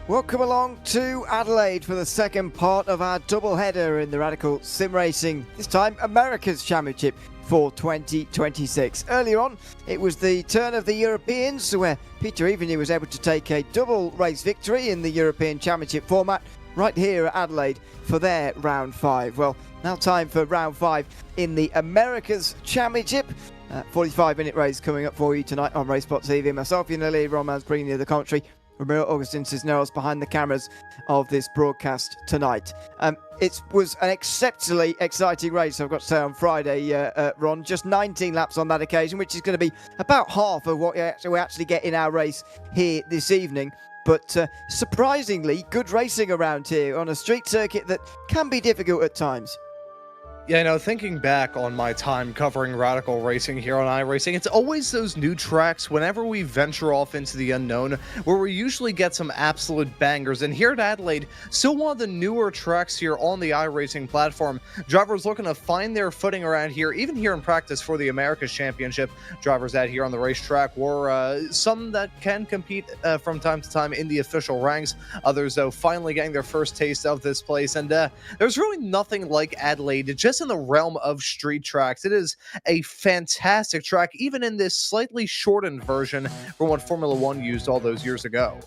Welcome along to Adelaide for the second part of our double-header in the Radical SimRacing, this time America's Championship for 2026. Earlier on, it was the turn of the Europeans, where Peter Eveny was able to take a double race victory in the European Championship format right here at Adelaide for their round 5. Well, now time for round 5 in the America's Championship. 45-minute race coming up for you tonight on RaceSpotTV. Myself, Lily Romans, bringing you the commentary. Ramiro Augustin Cisneros behind the cameras of this broadcast tonight. It was an exceptionally exciting race, I've got to say, on Friday, Ron. Just 19 laps on that occasion, which is going to be about half of what we actually get in our race here this evening. But surprisingly, good racing around here on a street circuit that can be difficult at times. Yeah, thinking back on my time covering radical racing here on iRacing, it's always those new tracks whenever we venture off into the unknown where we usually get some absolute bangers. And here at Adelaide, still one of the newer tracks here on the iRacing platform. Drivers looking to find their footing around here, even here in practice for the America's Championship. Drivers out here on the racetrack were some that can compete from time to time in the official ranks. Others, though, finally getting their first taste of this place. And there's really nothing like Adelaide, just in the realm of street tracks. It is a fantastic track, even in this slightly shortened version from what Formula One used all those years ago.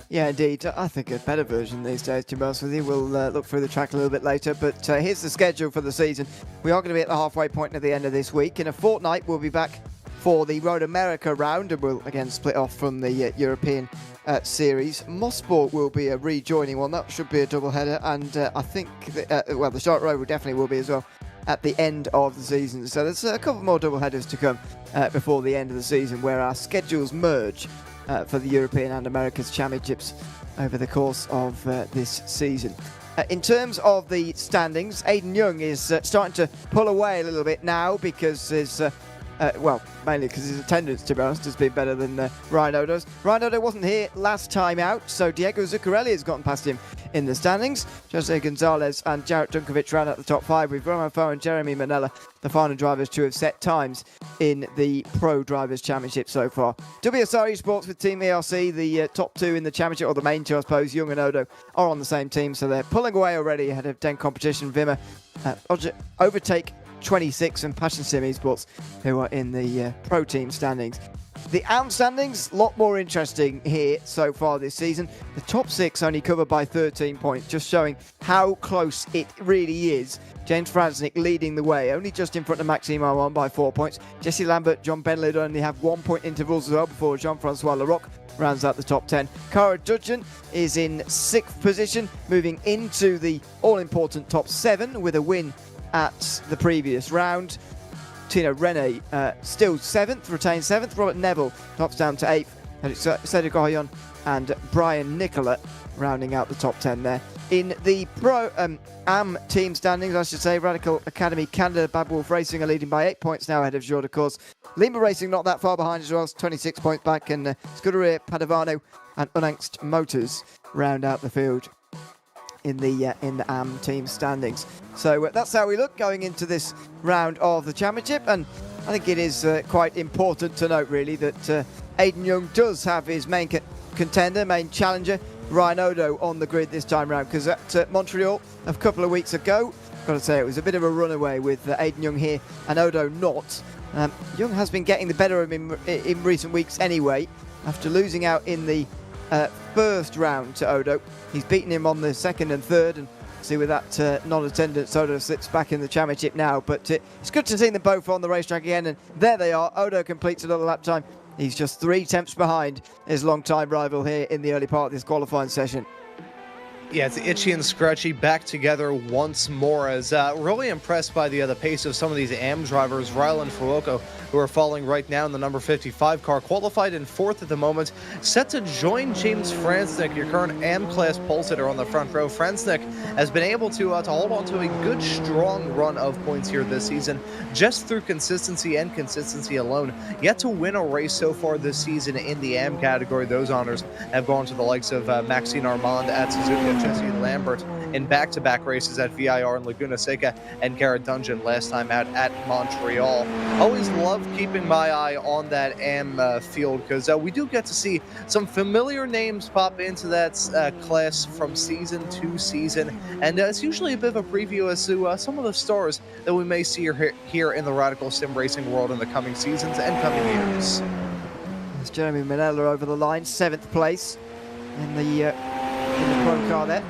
Yeah, indeed. I think a better version these days, to be honest with you. We'll look through the track a little bit later, but here's the schedule for the season. We are going to be at the halfway point at the end of this week. In a fortnight, we'll be back for the Road America round, and we'll again split off from the European series. Mosport will be a rejoining one. That should be a double header, and I think the Charlotte Road will be as well at the end of the season. So there's a couple more double headers to come before the end of the season, where our schedules merge for the European and America's Championships over the course of this season. In terms of the standings, Aidan Young is starting to pull away a little bit now because there's mainly because his attendance, to be honest, has been better than Ryan Odo's. Ryan Odo wasn't here last time out, so Diego Zuccarelli has gotten past him in the standings. Jose Gonzalez and Jarrett Dunkovic round out the top 5, with Roman Foe and Jeremy Manella, the final drivers to have set times in the Pro Drivers' Championship so far. WSR Esports with Team ERC, the top 2 in the championship, or the main 2, I suppose. Young and Odo are on the same team, so they're pulling away already ahead of Den Competition, Vimmer, Overtake 26 and Passion Sim Esports, who are in the Pro Team standings. The AM standings, a lot more interesting here so far this season. The top 6 only covered by 13 points, just showing how close it really is. James Frasnick leading the way, only just in front of Maxime Armand by 4 points. Jesse Lambert, John Benlid only have 1 point intervals as well before Jean-Francois Larocque rounds out the top 10. Cara Dudgeon is in 6th position, moving into the all-important top 7 with a win at the previous round. Tino Rene still 7th, retains 7th. Robert Neville drops down to 8th. Cedric Orion and Brian Nicola rounding out the top 10 there. In the Pro AM team standings, I should say, Radical Academy Canada, Bad Wolf Racing are leading by 8 points now ahead of Jour de Course. Lima Racing not that far behind as well, 26 points back, and Scuderia Padovano and Unangst Motors round out the field in the AM team standings. So that's how we look going into this round of the championship, and I think it is quite important to note really that Aidan Young does have his main contender, main challenger, Ryan Odo, on the grid this time round, because at Montreal a couple of weeks ago, I've got to say, it was a bit of a runaway with Aidan Young here and Odo not. Young has been getting the better of him in recent weeks anyway, after losing out in the first round to Odo. He's beaten him on the second and third, and see with that non-attendance, Odo slips back in the championship now. But it's good to see them both on the racetrack again, and there they are. Odo completes another lap time. He's just 3 tenths behind his long-time rival here in the early part of this qualifying session. Yeah, it's Itchy and Scratchy back together once more, as really impressed by the pace of some of these AM drivers. Rylan Fuoco, who are falling right now in the number 55 car, qualified in 4th at the moment, set to join James Fransnick, your current AM class pole sitter on the front row. Fransnick has been able to hold on to a good, strong run of points here this season, just through consistency and consistency alone. Yet to win a race so far this season in the AM category. Those honors have gone to the likes of Maxime Armand at Suzuka, Jesse Lambert in back-to-back races at VIR in Laguna Seca and Garrett Dungeon last time out at Montreal. Always love keeping my eye on that AM field because we do get to see some familiar names pop into that class from season to season, and it's usually a bit of a preview as to some of the stars that we may see here in the Radical Sim Racing world in the coming seasons and coming years. There's Jeremy Manella over the line, 7th place in the pro car there.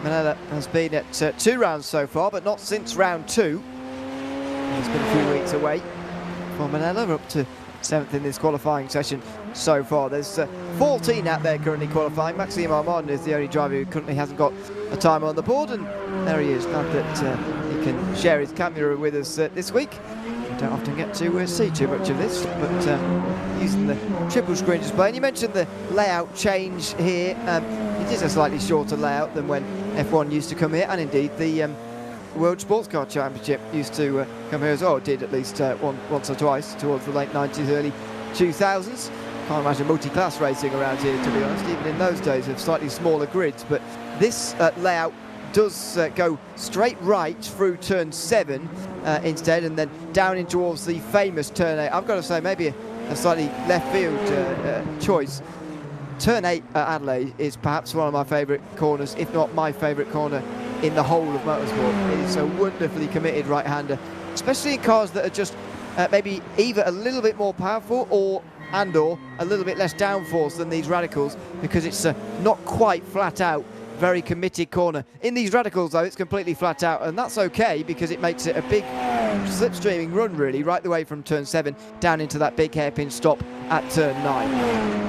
Manella has been at 2 rounds so far, but not since round 2. It's been a few weeks away for Manella, up to 7th in this qualifying session so far. There's 14 out there currently qualifying. Maxime Armand is the only driver who currently hasn't got a time on the board, and there he is. Glad that he can share his camera with us this week. Don't often get to see too much of this, but using the triple screen display. And you mentioned the layout change here. It is a slightly shorter layout than when F1 used to come here, and indeed the World Sports Car Championship used to come here as well. It did at least once or twice towards the late 90s, early 2000s. Can't imagine multi-class racing around here, to be honest, even in those days of slightly smaller grids. But this layout does go straight right through turn 7 instead, and then down in towards the famous turn 8. I've got to say, maybe a slightly left field choice. Turn 8 at Adelaide is perhaps one of my favourite corners, if not my favourite corner in the whole of motorsport. It is a wonderfully committed right-hander, especially in cars that are just maybe either a little bit more powerful or a little bit less downforce than these Radicals, because it's not quite flat out, very committed corner. In these Radicals though, it's completely flat out, and that's okay because it makes it a big slipstreaming run really, right the way from turn 7 down into that big hairpin stop at turn 9.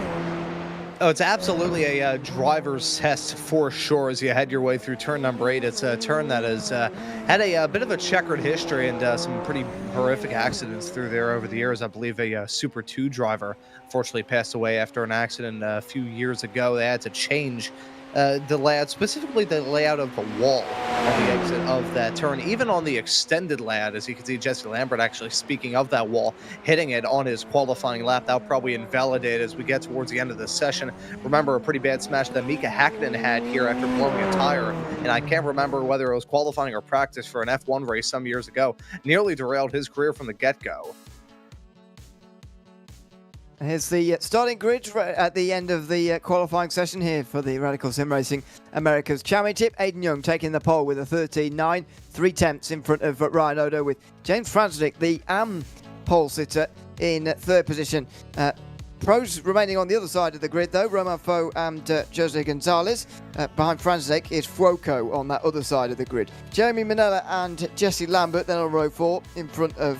Oh, it's absolutely a driver's test for sure as you head your way through turn number 8. It's a turn that has had a bit of a checkered history and some pretty horrific accidents through there over the years. I believe a Super 2 driver unfortunately passed away after an accident a few years ago. They had to change the layout, specifically the layout of the wall on the exit of that turn, even on the extended layout. As you can see, Jesse Lambert actually, speaking of that wall, hitting it on his qualifying lap. That'll probably invalidate as we get towards the end of this session. Remember a pretty bad smash that Mika Hakkinen had here after blowing a tire, and I can't remember whether it was qualifying or practice for an F1 race some years ago. Nearly derailed his career from the get-go. Here's the starting grid at the end of the qualifying session here for the Radical Sim Racing America's Championship. Aidan Young taking the pole with a 13.9, 3/10 in front of Ryan Odo, with James Franznik, the AM pole sitter, in 3rd position. Pros remaining on the other side of the grid though, Romain Faux and Jose Gonzalez. Behind Franznik is Fuoco on that other side of the grid. Jeremy Manella and Jesse Lambert then on row 4 in front of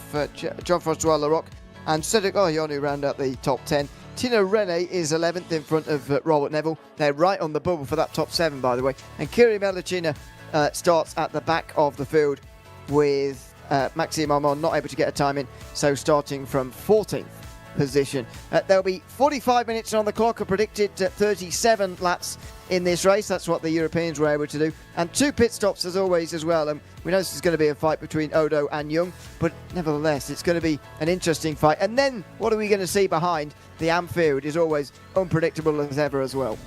Jean-Francois Larocque and Cedric Ohionu round out the top 10. Tino Rene is 11th in front of Robert Neville. They're right on the bubble for that top 7, by the way. And Kiri Melicina starts at the back of the field with Maxime Armand not able to get a time in, so starting from 14th position. There'll be 45 minutes on the clock, are predicted 37 laps in this race. That's what the Europeans were able to do. And 2 pit stops as always as well. And we know this is going to be a fight between Odo and Young, but nevertheless, it's going to be an interesting fight. And then what are we going to see behind? The AM field is always unpredictable as ever as well.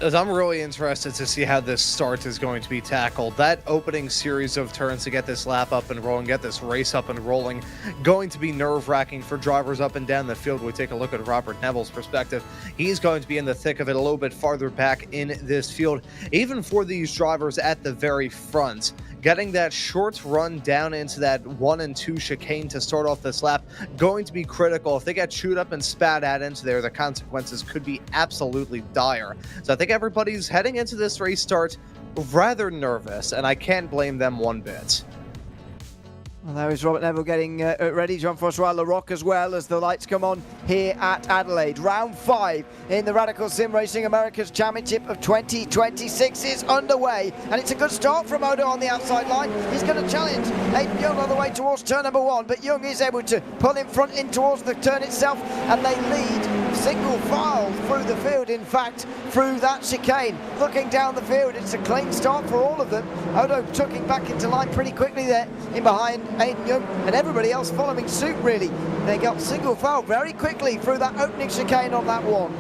As I'm really interested to see how this start is going to be tackled. That opening series of turns to get this lap up and rolling, get this race up and rolling, going to be nerve-wracking for drivers up and down the field. We take a look at Robert Neville's perspective. He's going to be in the thick of it a little bit farther back in this field. Even for these drivers at the very front, getting that short run down into that 1 and 2 chicane to start off this lap, going to be critical. If they get chewed up and spat at into there, the consequences could be absolutely dire. So I think everybody's heading into this race start rather nervous, and I can't blame them one bit. Well, there is Robert Neville getting ready. Jean-Francois Larocque as well, as the lights come on here at Adelaide. Round 5 in the Radical Sim Racing America's Championship of 2026 is underway. And it's a good start from Odo on the outside line. He's going to challenge Aidan Young all the way towards turn number 1. But Young is able to pull in front in towards the turn itself. And they lead single file through the field, in fact, through that chicane. Looking down the field, it's a clean start for all of them. Odo tucking back into line pretty quickly there in behind Aidan Young, and everybody else following suit really. They got single file very quickly through that opening chicane on that one.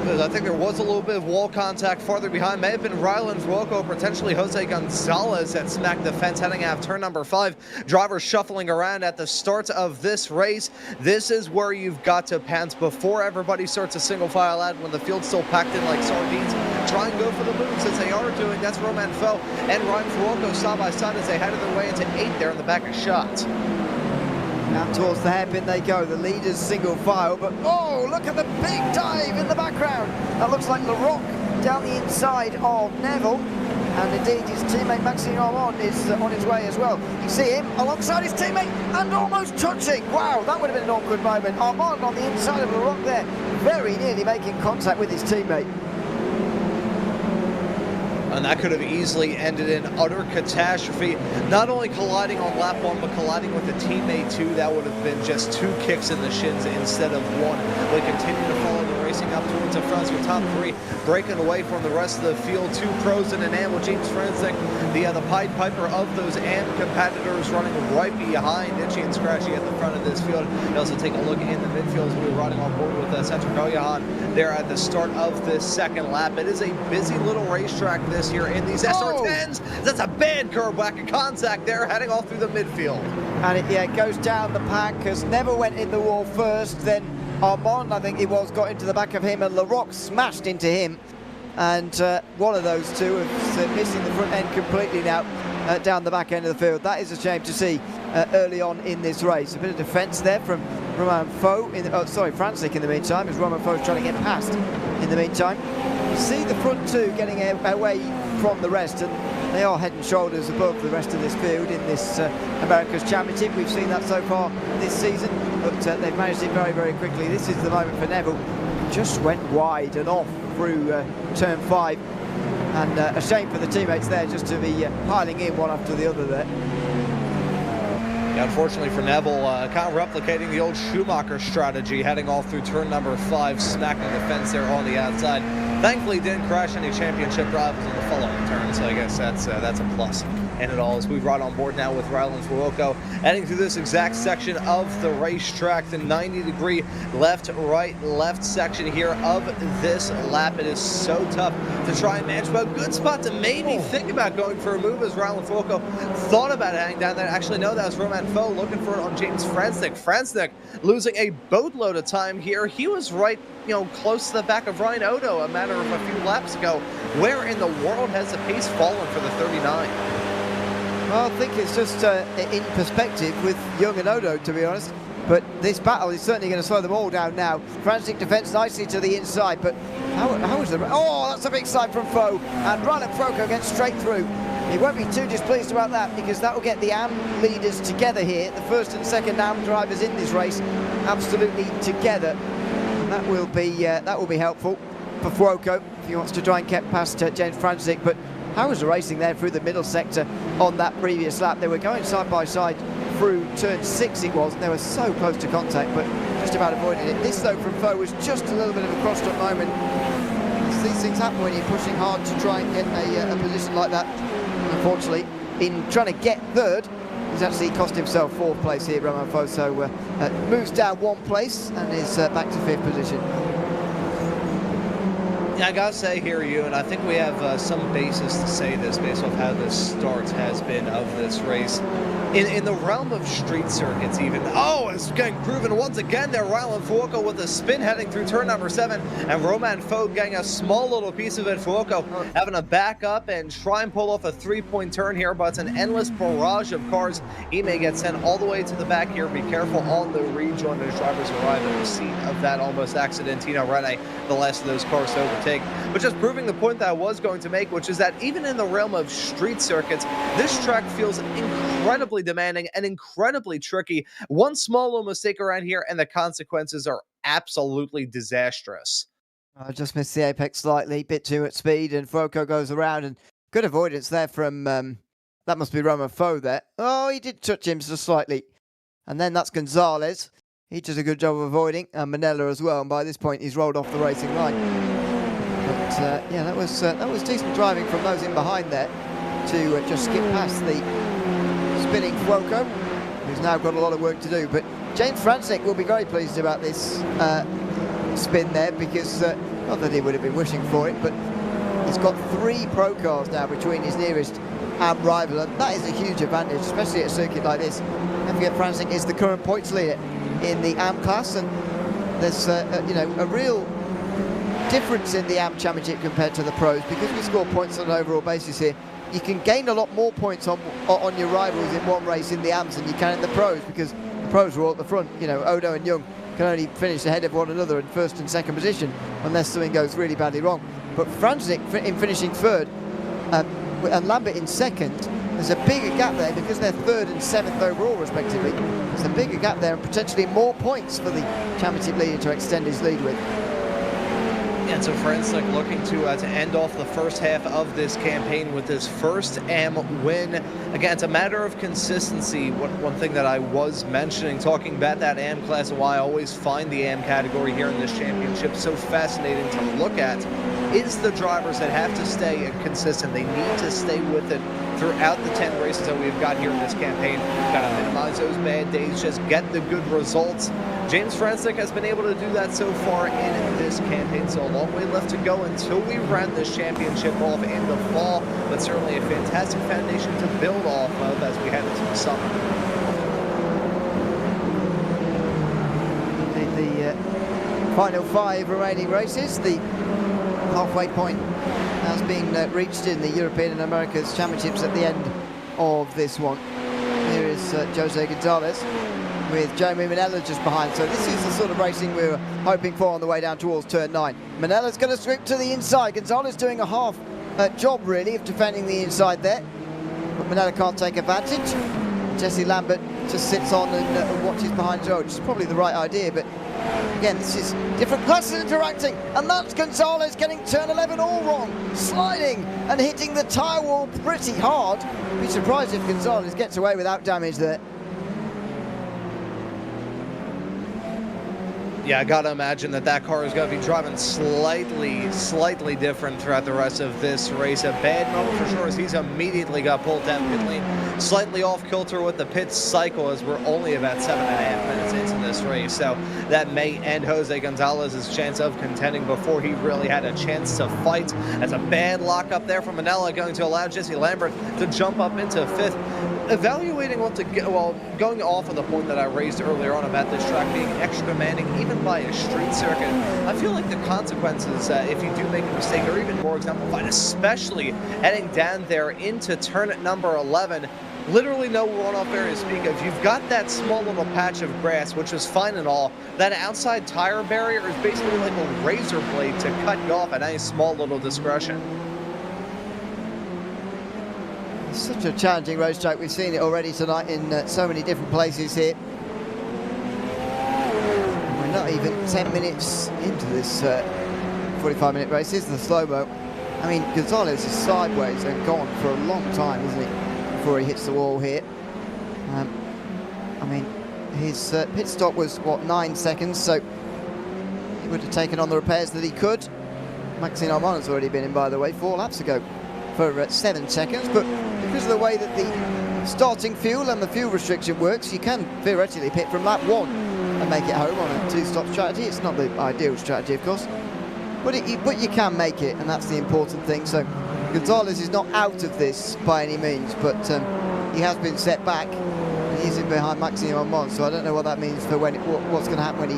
I think there was a little bit of wall contact farther behind. May have been Ryland Fuoco, potentially Jose Gonzalez that smacked the fence heading out of turn number 5. Drivers shuffling around at the start of this race. This is where you've got to pant before everybody starts a single file out when the field's still packed in like sardines. Try and go for the moves as they are doing. That's Romain Fo and Ryan Fuoco side by side as they headed their way into 8th there in the back of shots. Now towards the hairpin they go, the leaders single file, but oh, look at the big dive in the background. That looks like Larocque down the inside of Neville, and indeed his teammate Maxime Armand is on his way as well. You see him alongside his teammate and almost touching. Wow, that would have been an awkward moment. Armand on the inside of Larocque there, very nearly making contact with his teammate. And that could have easily ended in utter catastrophe. Not only colliding on lap 1, but colliding with a teammate too. That would have been just 2 kicks in the shins instead of 1. They continue to follow the racing up towards the front with top 3 breaking away from the rest of the field. 2 pros and an AM with James Franzik, the Pied Piper of those AM competitors, running right behind Itchy and Scratchy at the front of this field. You also take a look in the midfield as we were riding on board with Cedric Oyahan there at the start of this second lap. It is a busy little racetrack this here in these SR10s. That's a bad curve back of contact there, heading off through the midfield. And it goes down the pack as Neville went in the wall first, then Armand, I think it was, got into the back of him, and Larocque smashed into him. And one of those two is missing the front end completely now down the back end of the field. That is a shame to see early on in this race. A bit of defence there from Romain Fo, Franzik in the meantime, as Romain Fo's trying to get past in the meantime. You see the front two getting away from the rest, and they are head and shoulders above the rest of this field in this America's Championship. We've seen that so far this season, but they've managed it very, very quickly. This is the moment for Neville. Just went wide and off through turn 5, and a shame for the teammates there just to be piling in one after the other there. Yeah, unfortunately for Neville, kind of replicating the old Schumacher strategy, heading off through turn number 5, smacking the fence there on the outside. Thankfully, didn't crash any championship rivals in the following turn, so I guess that's a plus in it all. As we ride on board now with Ryland Fuoco, heading through this exact section of the racetrack, the 90-degree left section here of this lap. It is so tough to try and manage, but a good spot to maybe think about going for a move as Ryland Fuoco thought about hanging down there. Actually, no, that was Romain Fo looking for it on James Franzik. Franzik losing a boatload of time here. He was right, close to the back of Ryan Odo a matter of a few laps ago. Where in the world has the pace fallen for the 39? Well, I think it's just in perspective with Young and Odo, to be honest. But this battle is certainly going to slow them all down now. Frantic defence nicely to the inside, but how is the... Oh, that's a big side from Fo. And Ryland Fuoco gets straight through. He won't be too displeased about that, because that will get the AM leaders together here. The first and second AM drivers in this race absolutely together. And that will be helpful for Fuoco if he wants to try and get past James Franzik. But how was the racing there through the middle sector on that previous lap? They were going side by side through turn 6 it was, and they were so close to contact, but just about avoided it. This though from Fo was just a little bit of a cross-up moment. These things happen when you're pushing hard to try and get a position like that. Unfortunately, in trying to get third, he's actually cost himself 4th place here, Romain Fo, so moves down 1 place and is back to 5th position. Yeah, I gotta say here, and I think we have some basis to say this based off how this start has been of this race. In the realm of street circuits even, it's getting proven once again there. Ryland Fuoco with a spin heading through turn number 7, and Romain Fo getting a small little piece of it. Fuoco having to back up and try and pull off a 3-point turn here, but it's an endless barrage of cars. He may get sent all the way to the back here. Be careful on the rejoin as drivers arrive at the scene of that almost accident. Tino Rene, the last of those cars to overtake. But just proving the point that I was going to make, which is that even in the realm of street circuits, this track feels incredibly demanding and incredibly tricky. One small little mistake around here and the consequences are absolutely disastrous. I just missed the apex slightly, bit too much speed, and Fuoco goes around, and good avoidance there from that must be Romain Fo there. Oh, he did touch him just slightly. And then that's Gonzalez. He does a good job of avoiding, and Manella as well, and by this point he's rolled off the racing line. But yeah, that was decent driving from those in behind there to just skip past the spinning Fuoco, who's now got a lot of work to do. But James Franzik will be very pleased about this spin there, because Not that he would have been wishing for it, but he's got 3 pro cars now between his nearest AM rival, and that is a huge advantage, especially at a circuit like this. Don't forget, Franczyk is the current points leader in the AM class, and there's a real difference in the AM Championship compared to the pros, because we score points on an overall basis here. You can gain a lot more points on your rivals in one race in the AMs than you can in the pros, because the pros are all at the front. You know, Odo and Young can only finish ahead of one another in first and second position unless something goes really badly wrong. But Franczyk in finishing third and Lambert in second, there's a bigger gap there because they're third and 7th overall respectively. There's a bigger gap there and potentially more points for the championship leader to extend his lead with. And so Franczyk looking to end off the first half of this campaign with his first AM win. Again, it's a matter of consistency. One thing that I was mentioning, talking about that AM class, and why I always find the AM category here in this championship so fascinating to look at, is the drivers that have to stay consistent. They need to stay with it throughout the 10 races that we've got here in this campaign. Got to minimize those bad days, just get the good results. James Franczyk has been able to do that so far in this campaign, so a long way left to go until we round this championship off in the fall, but certainly a fantastic foundation to build off of as we head into the summer. The final 5 remaining races, the halfway point has been reached in the European and Americas Championships at the end of this one. Here is Jose Gonzalez with Jamie Manella just behind. So this is the sort of racing we were hoping for on the way down towards turn 9. Manella's going to sweep to the inside. Gonzalez doing a half job really of defending the inside there, but Manella can't take advantage. Jesse Lambert just sits on and watches behind Joe, which is probably the right idea, but again, this is different classes interacting, and that's Gonzalez getting turn 11 all wrong, sliding and hitting the tyre wall pretty hard. Be surprised if Gonzalez gets away without damage there. Yeah, I gotta imagine that car is gonna be driving slightly different throughout the rest of this race. A bad moment for sure as he's immediately got pulled down pit lane, slightly off kilter with the pit cycle as we're only about 7.5 minutes into this race. So that may end Jose Gonzalez's chance of contending before he really had a chance to fight. That's a bad lockup there from Manella, going to allow Jesse Lambert to jump up into 5th. Evaluating what to get, well, going off of the point that I raised earlier on about this track being extra demanding, even by a street circuit, I feel like the consequences, if you do make a mistake, are even more exemplified, especially heading down there into turn at number 11. Literally no runoff area to speak of. You've got that small little patch of grass, which is fine and all. That outside tire barrier is basically like a razor blade to cut you off at any small little discretion. Such a challenging racetrack. We've seen it already tonight in so many different places here. We're not even 10 minutes into this 45-minute race. This is the slow-mo. I mean, Gonzalez is sideways and gone for a long time, isn't he, before he hits the wall here. I mean, his pit stop was, what, 9 seconds, so he would have taken on the repairs that he could. Maxime Armand's already been in, by the way, 4 laps ago for 7 seconds, but because of the way that the starting fuel and the fuel restriction works, you can theoretically pit from lap 1 and make it home on a 2-stop strategy. It's not the ideal strategy, of course, but you can make it, and that's the important thing. So Gonzalez is not out of this by any means, but he has been set back. He's in behind Maxime Armand, so I don't know what that means for what's going to happen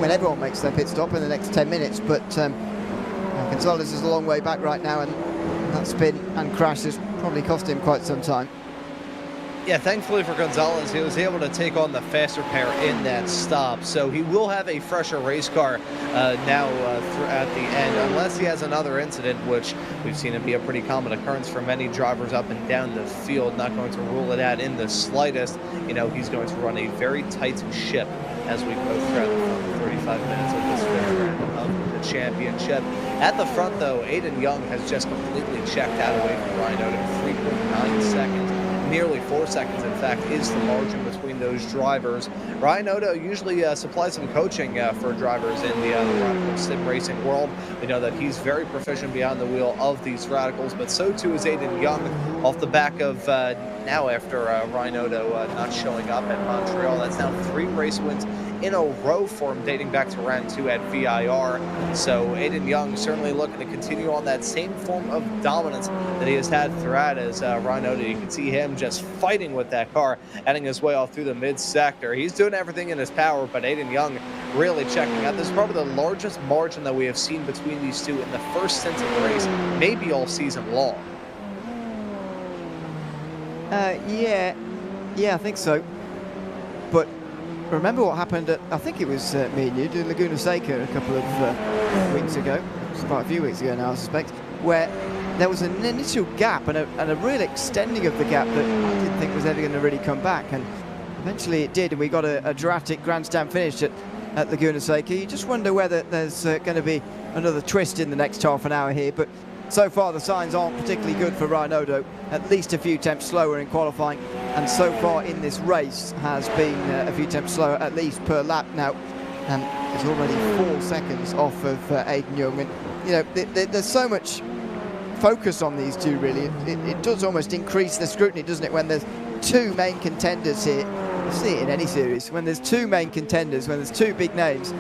when everyone makes their pit stop in the next 10 minutes. But Gonzalez is a long way back right now, and that spin and crash has probably cost him quite some time. Yeah, thankfully for Gonzalez, he was able to take on the faster pair in that stop. So he will have a fresher race car now at the end, unless he has another incident, which we've seen it be a pretty common occurrence for many drivers up and down the field. Not going to rule it out in the slightest. You know, he's going to run a very tight ship as we go throughout the 35 minutes of this fifth round of the championship. At the front, though, Aiden Young has just completely checked out away from Ryan Oda, 3.9 seconds. Nearly 4 seconds, in fact, is the margin between those drivers. Ryan Oda usually supplies some coaching for drivers in the radical sim racing world. We know that he's very proficient behind the wheel of these radicals, but so too is Aiden Young off the back of now after Ryan Oda not showing up at Montreal. That's now 3 race wins in a row for him dating back to round 2 at VIR. So Aiden Young certainly looking to continue on that same form of dominance that he has had throughout. As Ryan noted, you can see him just fighting with that car, heading his way all through the mid-sector. He's doing everything in his power, but Aiden Young really checking out. This is probably the largest margin that we have seen between these two in the first stint of the race, maybe all season long. Yeah, I think so. But remember what happened at, I think it was me and you, doing Laguna Seca a couple of weeks ago. It's quite a few weeks ago now, I suspect, where there was an initial gap and a real extending of the gap that I didn't think was ever going to really come back. And eventually it did, and we got a dramatic grandstand finish at Laguna Seca. You just wonder whether there's going to be another twist in the next half an hour here. But so far the signs aren't particularly good for Ryan Odo. At least a few tenths slower in qualifying, and so far in this race has been a few tenths slower at least per lap now. And it's already 4 seconds off of Aiden Young. And you know, there's so much focus on these two, really. It does almost increase the scrutiny, doesn't it, when there's two main contenders here. You see it in any series. When there's two main contenders, when there's two big names,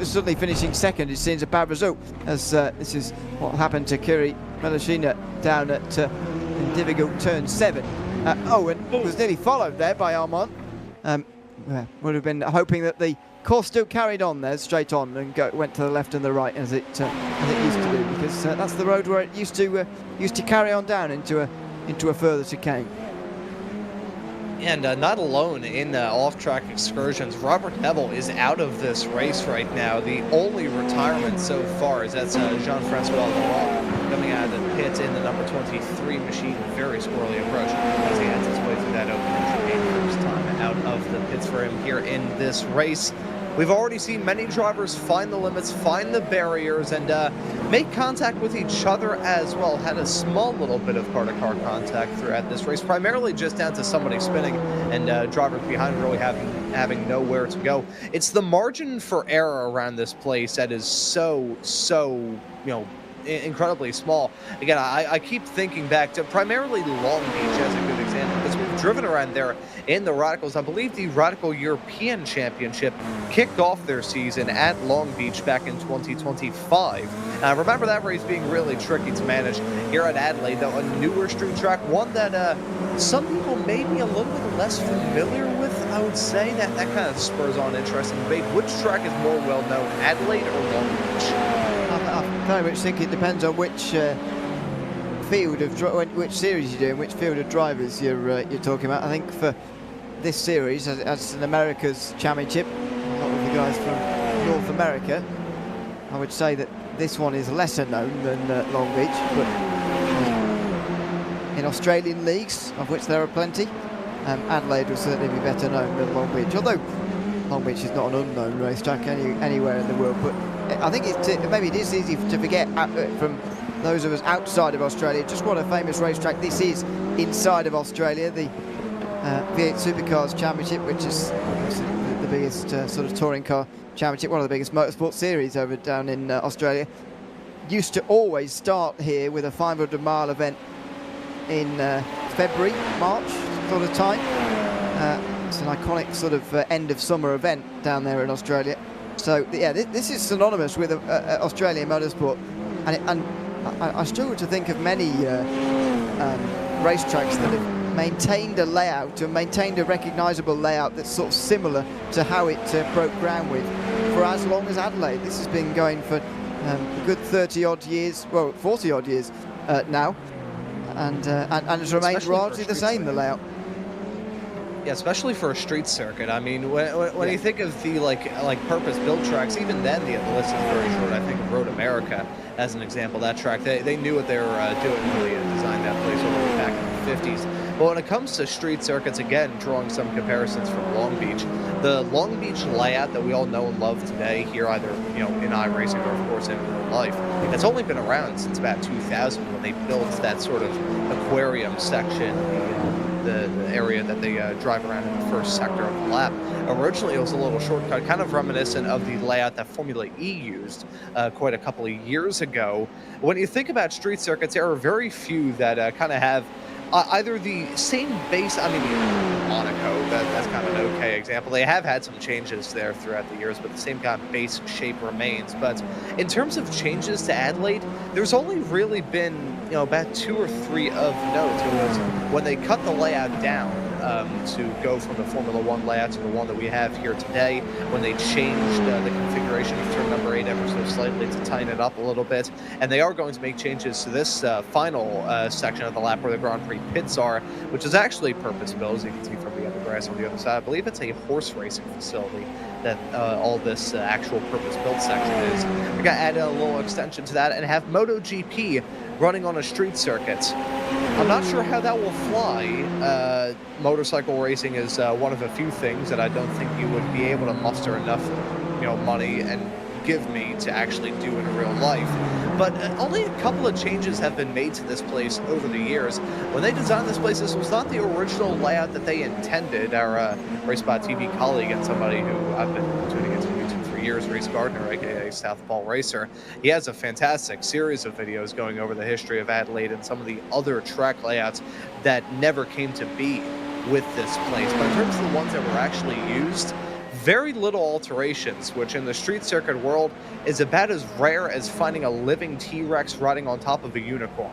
suddenly finishing second, it seems a bad result, as this is what happened to Kiri Melashina down at difficult turn 7. And was nearly followed there by Armand. Would have been hoping that the course still carried on there, straight on, and went to the left and the right as it used to do, because that's the road where it used to carry on down into a further chicane. And not alone in off-track excursions, Robert Neville is out of this race right now. The only retirement so far is that's Jean-Francois Laurent coming out of the pit in the number 23 machine. Very squirrely approach as he ends his way through that opening chicane. First time out of the pits for him here in this race. We've already seen many drivers find the limits, find the barriers, and make contact with each other as well. Had a small little bit of car-to-car contact throughout this race, primarily just down to somebody spinning and drivers behind really having nowhere to go. It's the margin for error around this place that is so incredibly small. Again, I keep thinking back to primarily Long Beach as a good example, because we've driven around there in the Radicals. I believe the Radical European Championship kicked off their season at Long Beach back in 2025. I remember that race being really tricky to manage. Here at Adelaide, though, a newer street track, one that some people may be a little bit less familiar with, I would say. That kind of spurs on interesting debate. Which track is more well-known, Adelaide or Long Beach? I very much think it depends on which field of which series you're doing, which field of drivers you're talking about. I think for this series, as an America's Championship, a lot of the guys from North America, I would say that this one is lesser known than Long Beach, but in Australian leagues, of which there are plenty, Adelaide will certainly be better known than Long Beach, although Long Beach is not an unknown racetrack anywhere in the world. But I think maybe it is easy to forget from those of us outside of Australia just what a famous racetrack this is inside of Australia. The V8 Supercars Championship, which is the biggest sort of touring car championship, one of the biggest motorsport series over down in Australia, used to always start here with a 500-mile event in February, March sort of time. It's an iconic sort of end of summer event down there in Australia. So yeah, this is synonymous with Australian motorsport, and I struggle to think of many racetracks that have maintained a layout and maintained a recognisable layout that's sort of similar to how it broke ground with for as long as Adelaide. This has been going for a good 30-odd years, well, 40-odd years now, and it's remained largely the same, the layout. Yeah, especially for a street circuit. I mean, when you think of the like purpose-built tracks, even then the list is very short. I think of Road America as an example. That track, they knew what they were doing when they designed that place all the way back in the 50s. But when it comes to street circuits, again, drawing some comparisons from Long Beach, the Long Beach layout that we all know and love today here, either in iRacing or of course in real life, it's only been around since about 2000 when they built that sort of aquarium section, the area that they drive around in the first sector of the lap. Originally, it was a little shortcut, kind of reminiscent of the layout that Formula E used quite a couple of years ago. When you think about street circuits, there are very few that kind of have either the same base, I mean, Monaco, that's kind of an okay example. They have had some changes there throughout the years, but the same kind of base shape remains. But in terms of changes to Adelaide, there's only really been, about 2 or 3 of note. It was when they cut the layout down to go from the Formula 1 layout to the one that we have here today, when they changed the configuration of turn number 8 ever so slightly to tighten it up a little bit. And they are going to make changes to this final section of the lap where the Grand Prix pits are, which is actually purpose-built, as you can see from the other grass on the other side. I believe it's a horse racing facility that all this actual purpose-built section is. We're going to add a little extension to that and have MotoGP running on a street circuit. I'm not sure how that will fly. Motorcycle racing is one of a few things that I don't think you would be able to muster enough, money and give me to actually do in real life. But only a couple of changes have been made to this place over the years. When they designed this place, this was not the original layout that they intended. Our RaceSpotTV colleague and somebody who I've been tuning into YouTube for years, Reese Gardner, aka Southpaw Racer, he has a fantastic series of videos going over the history of Adelaide and some of the other track layouts that never came to be with this place. But in terms of the ones that were actually used, very little alterations, which in the street circuit world is about as rare as finding a living T-Rex riding on top of a unicorn.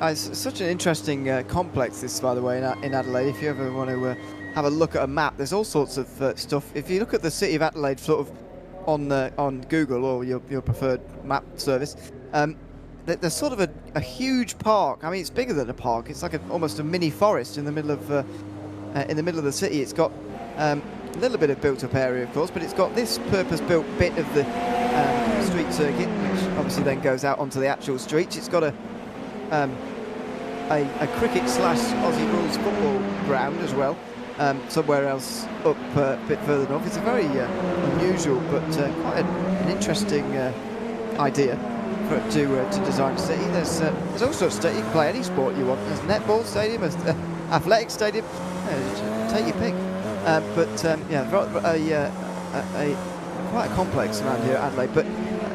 It's such an interesting complex, this, by the way, in Adelaide. If you ever want to have a look at a map, there's all sorts of stuff. If you look at the city of Adelaide sort of on Google or your preferred map service, there's sort of a huge park. I mean, it's bigger than a park. It's like almost a mini forest in the middle of the city. It's got a little bit of built-up area, of course, but it's got this purpose-built bit of the street circuit, which obviously then goes out onto the actual streets. It's got a cricket / Aussie rules football ground as well, somewhere else up a bit further north. It's a very unusual but quite an interesting idea for it to design a city. There's all sorts of, you can play any sport you want. There's a netball stadium, there's an athletic stadium, take your pick. Quite a complex around here at Adelaide. But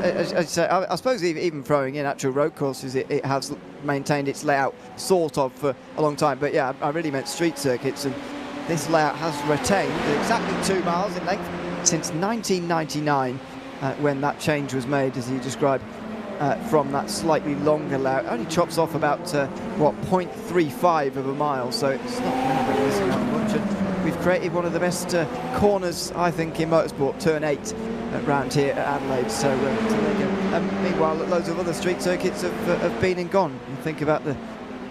as I say, I suppose even throwing in actual road courses, it has maintained its layout sort of for a long time. But yeah, I really meant street circuits, and this layout has retained exactly 2 miles in length since 1999, when that change was made, as you described, from that slightly longer layout. It only chops off about 0.35 of a mile, so it's not really missing out much. And we've created one of the best corners, I think, in motorsport, turn 8 around here at Adelaide. So there you go. Meanwhile, loads of other street circuits have been and gone. You think about the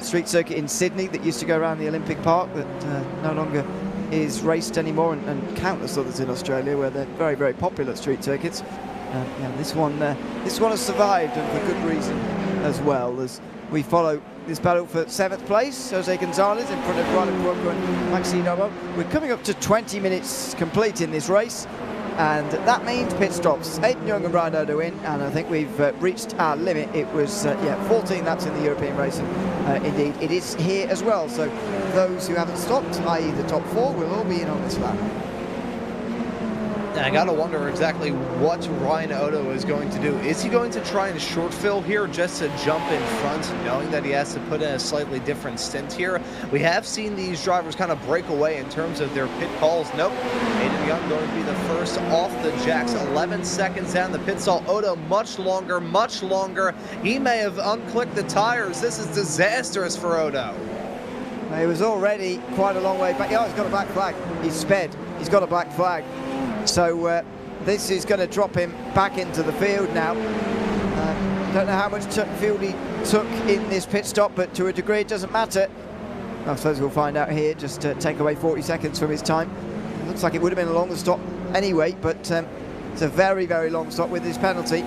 street circuit in Sydney that used to go around the Olympic Park, that no longer is raced anymore, and countless others in Australia where they're very, very popular street circuits. This one has survived, and for good reason as well, as we follow this battle for 7th place. Jose Gonzalez in front of Riley Brooker and Maxine Obo. We're coming up to 20 minutes complete in this race, and that means pit stops. Aidan Young and Ryan Odo in, and I think we've reached our limit. It was 14 laps in the European race, and indeed it is here as well. So those who haven't stopped, i.e. the top 4, will all be in on this lap. I gotta wonder exactly what Ryan Odo is going to do. Is he going to try and short fill here just to jump in front, knowing that he has to put in a slightly different stint here? We have seen these drivers kind of break away in terms of their pit calls. Nope. Aidan Young going to be the first off the jacks. 11 seconds down the pit stall. Odo much longer, much longer. He may have unclicked the tires. This is disastrous for Odo. He was already quite a long way back. Oh, he's got a black flag. He's sped. He's got a black flag. So this is going to drop him back into the field now. Don't know how much field he took in this pit stop, but to a degree it doesn't matter. I suppose we'll find out here. Just take away 40 seconds from his time. It looks like it would have been a longer stop anyway, but it's a very, very long stop with this penalty.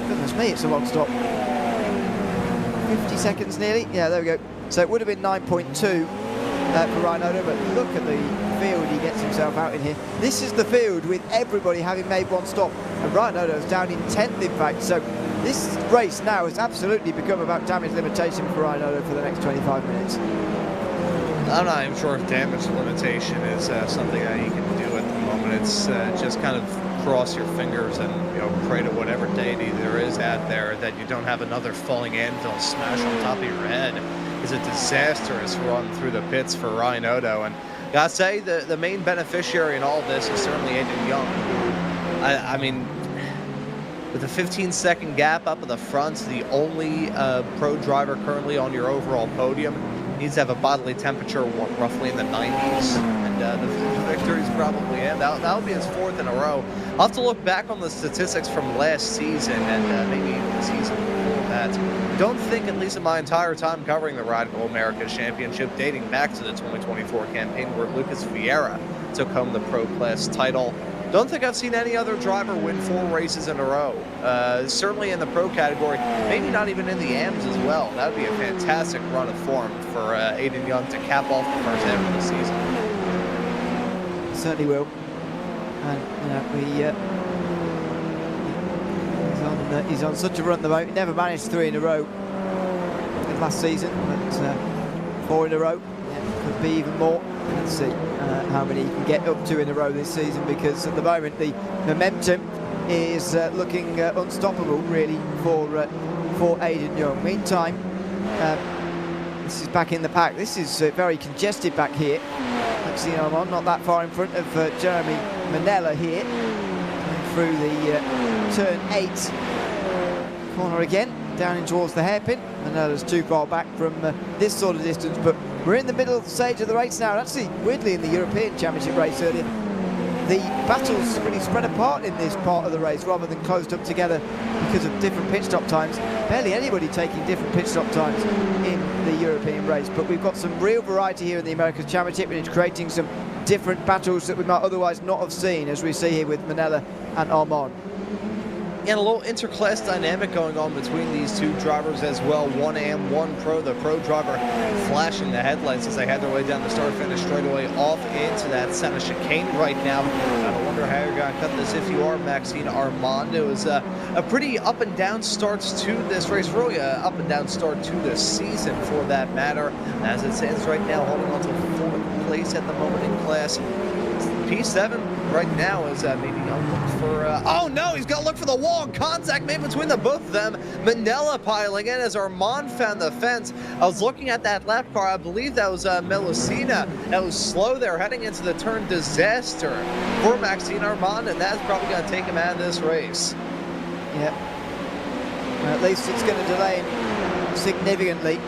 Goodness me, it's a long stop. 50 seconds nearly. Yeah, there we go. So it would have been 9.2 for Ryan Odo, but look at the field he gets himself out in here. This is the field with everybody having made one stop, and Ryan Odo's down in 10th, in fact. So this race now has absolutely become about damage limitation for Ryan Odo for the next 25 minutes. I'm not even sure if damage limitation is something that you can do at the moment. It's just kind of cross your fingers and pray to whatever deity there is out there that you don't have another falling anvil smash on top of your head. is a disastrous run through the pits for Ryan Odo. And gotta say, the main beneficiary in all this is certainly Aiden Young, who, I mean, with a 15-second gap up at the front, the only pro driver currently on your overall podium, needs to have a bodily temperature roughly in the 90s, and the victory's probably in. That'll be his 4th in a row. I'll have to look back on the statistics from last season and maybe even the season before that. Don't think, at least in my entire time covering the Radical Americas Championship, dating back to the 2024 campaign where Lucas Vieira took home the Pro Class title, don't think I've seen any other driver win 4 races in a row. Certainly in the pro category, maybe not even in the AMs as well. That would be a fantastic run of form for Aiden Young to cap off the first half of the season. Certainly will. And he's on such a run at the moment. He never managed 3 in a row last season, but 4 in a row. Yeah, could be even more. Let's see how many he can get up to in a row this season, because at the moment the momentum is looking unstoppable really for Aiden Young. Meantime, this is back in the pack. This is very congested back here. Maxime Armand not that far in front of Jeremy Manella here, through the turn 8 corner again, down in towards the hairpin. Manella's too far back from this sort of distance, but we're in the middle stage of the race now. Actually, weirdly, in the European Championship race earlier, the battles really spread apart in this part of the race rather than closed up together because of different pit stop times. Barely anybody taking different pit stop times in the European race, but we've got some real variety here in the Americas Championship, and it's creating some different battles that we might otherwise not have seen, as we see here with Manella and Armand. And a little interclass dynamic going on between these two drivers as well. One AM, one pro. The pro driver flashing the headlights as they head their way down the start-finish straightaway off into that center chicane right now. I wonder how you're going to cut this if you are Maxime Armand. It was a pretty up and down start to this race, really an up and down start to this season for that matter. As it stands right now, holding on to 4th place at the moment in class. P7 right now is maybe going to look for... oh no, he's got to look for the wall. Contact made between the both of them. Manella piling in as Armand found the fence. I was looking at that lap car. I believe that was Melusina. That was slow there heading into the turn. Disaster for Maxime Armand, and that's probably going to take him out of this race. Yeah. Well, at least it's going to delay him significantly.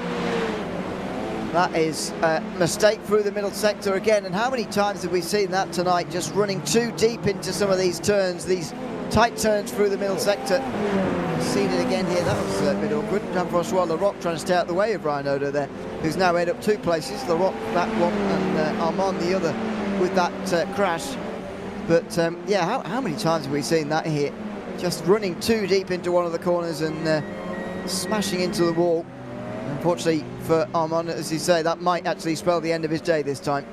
That is a mistake through the middle sector again, and how many times have we seen that tonight, just running too deep into some of these turns, these tight turns through the middle sector. Seen it again here. That was a bit awkward. Jean-Francois Larocque trying to stay out the way of Ryan Odo there, who's now made up 2 places. Larocque that one and Armand the other with that crash. But yeah, how many times have we seen that here? Just running too deep into one of the corners and smashing into the wall. Unfortunately for Armand, as you say, that might actually spell the end of his day this time.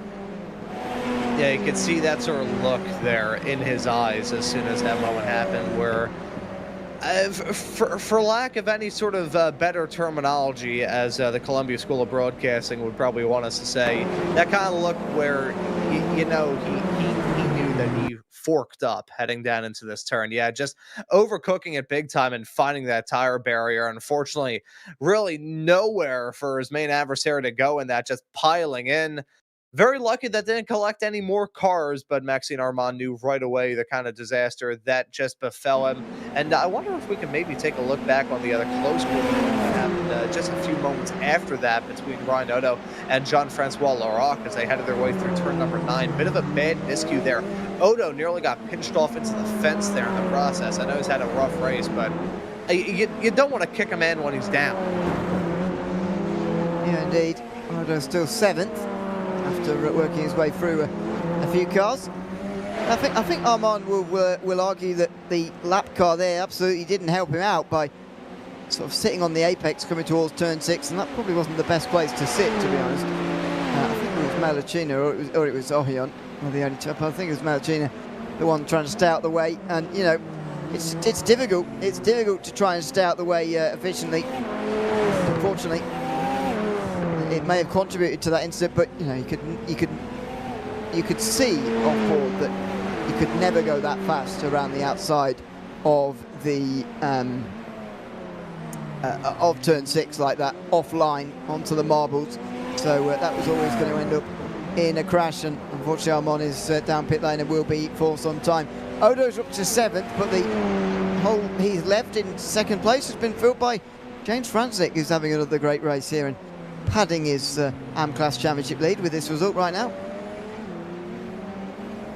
Yeah, you could see that sort of look there in his eyes as soon as that moment happened, where for lack of any sort of better terminology, as the Columbia School of Broadcasting would probably want us to say, that kind of look where, you know, he knew that he forked up heading down into this turn. Yeah, just overcooking it big time and finding that tire barrier. Unfortunately, really nowhere for his main adversary to go in that, just piling in. Very lucky that didn't collect any more cars, but Maxime Armand knew right away the kind of disaster that just befell him. And I wonder if we can maybe take a look back on the other close quarter that happened just a few moments after that between Ryan Odo and Jean-Francois Larocque as they headed their way through turn number 9. Bit of a bad miscue there. Odo nearly got pinched off into the fence there in the process. I know he's had a rough race, but you don't want to kick a man when he's down. Yeah, indeed. Odo's still 7th. After working his way through a few cars. I think Armand will argue that the lap car there absolutely didn't help him out by sort of sitting on the apex coming towards turn 6, and that probably wasn't the best place to sit, to be honest. I think it was Malachina or it was Ohion, or the only chap. I think it was Malachina, the one trying to stay out the way, and you know, it's difficult. It's difficult to try and stay out the way efficiently. Unfortunately, it may have contributed to that incident, but you know, you could see on board that you could never go that fast around the outside of the of turn 6 like that. offline onto the marbles. So that was always going to end up in a crash, and unfortunately Armand is down pit lane and will be for some time. Odo's up to 7th, but the hole he's left in 2nd place has been filled by James Franczyk, who's having another great race here and padding his AM-Class Championship lead with this result right now.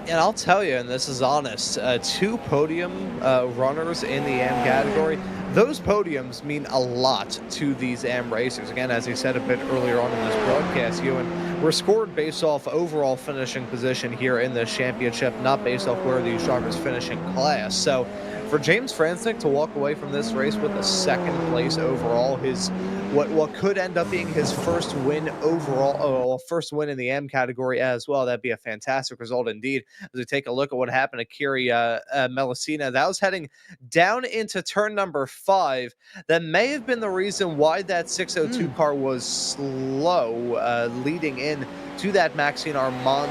And I'll tell you, and this is honest, 2 podium runners in the AM category. Those podiums mean a lot to these AM racers. Again, as he said a bit earlier on in this broadcast, Ewan, we're scored based off overall finishing position here in the championship, not based off where these drivers finish in class. So for James Franczyk to walk away from this race with a 2nd place overall, his what could end up being his first win overall, first win in the AM category as well, that'd be a fantastic result indeed. As we take a look at what happened to Kiri Melasina, that was heading down into turn number 5. That may have been the reason why that 602 car was slow, leading in to that Maxime Armand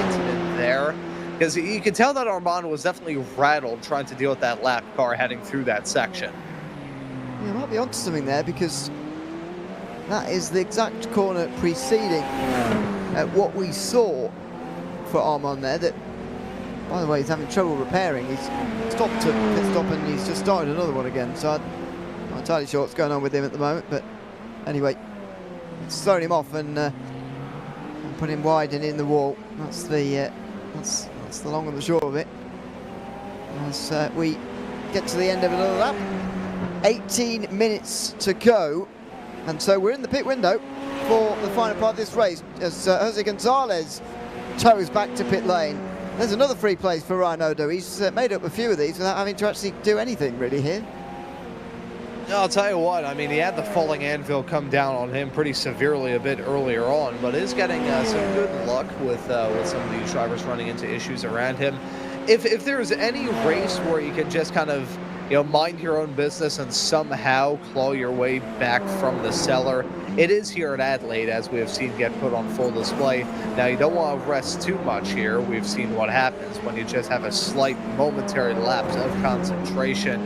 incident there. Because you could tell that Armand was definitely rattled trying to deal with that lap car heading through that section. You might be onto something there, because that is the exact corner preceding what we saw for Armand there. That, by the way, he's having trouble repairing. He's stopped to pit stop and he's just started another one again. So I'm not entirely sure what's going on with him at the moment. But anyway, it's throwing him off and put him wide and in the wall. That's the long and the short of it. As we get to the end of another lap. 18 minutes to go, and so we're in the pit window for the final part of this race as Jose Gonzalez toes back to pit lane. There's another free place for Ryan Odo. He's made up a few of these without having to actually do anything really here. I'll tell you what, I mean, he had the falling anvil come down on him pretty severely a bit earlier on, but is getting some good luck with some of these drivers running into issues around him. If there's any race where you can just kind of, mind your own business and somehow claw your way back from the cellar, it is here at Adelaide, as we have seen get put on full display. Now, you don't want to rest too much here. We've seen what happens when you just have a slight momentary lapse of concentration.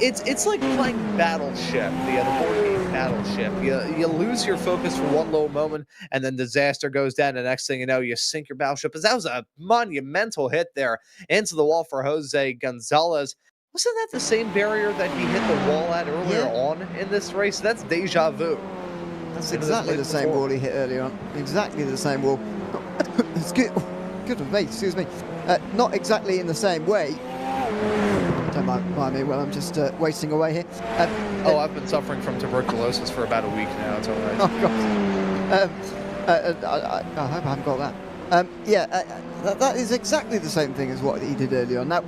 It's like playing Battleship, the board game Battleship. You lose your focus for one little moment, and then disaster goes down. The next thing you know, you sink your battleship. Because that was a monumental hit there into the wall for Jose Gonzalez. Wasn't that the same barrier that he hit the wall at earlier on in this race? That's deja vu. That's exactly the same wall he hit earlier on. Exactly the same wall. Excuse me. Not exactly in the same way. Don't mind me, well, I'm just wasting away here. I've been suffering from tuberculosis for about a week now. It's all right. Oh, God. I hope I haven't got that. That is exactly the same thing as what he did earlier on. Now,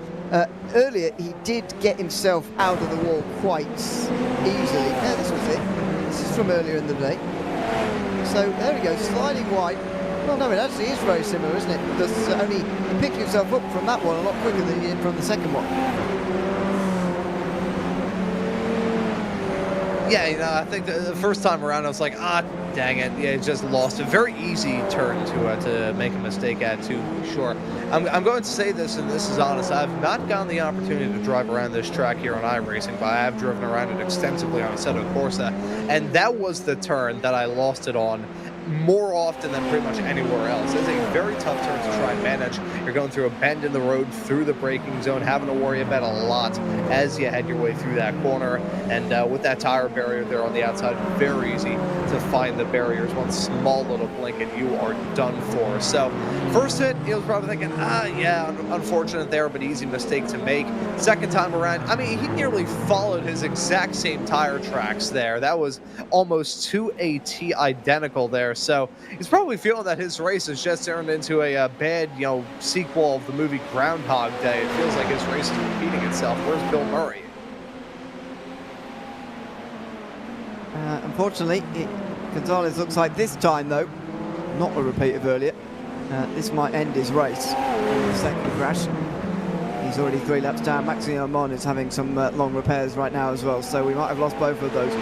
earlier he did get himself out of the wall quite easily. Yeah, this was it. This is from earlier in the day. So there we go, sliding wide. Well, no, it actually is very similar, isn't it? Because only he picked himself up from that one a lot quicker than he did from the second one. Yeah, I think the first time around I was like, dang it. Yeah, just lost a very easy turn to make a mistake at, to be sure. I'm going to say this, and this is honest. I've not gotten the opportunity to drive around this track here on iRacing, but I have driven around it extensively on Assetto Corsa, and that was the turn that I lost it on more often than pretty much anywhere else. It's a very tough turn to try and manage. You're going through a bend in the road, through the braking zone, having to worry about a lot as you head your way through that corner. And with that tire barrier there on the outside, very easy to find the barriers. One small little blink and you are done for. So first hit, he was probably thinking, unfortunate there, but easy mistake to make. Second time around, I mean, he nearly followed his exact same tire tracks there. That was almost to a T identical there. So he's probably feeling that his race has just turned into a bad, sequel of the movie Groundhog Day. It feels like his race is repeating itself. Where's Bill Murray? Unfortunately, Gonzalez looks like this time, though, not a repeat of earlier. This might end his race in the second crash. He's already 3 laps down. Maxime Armand is having some long repairs right now as well, so we might have lost both of those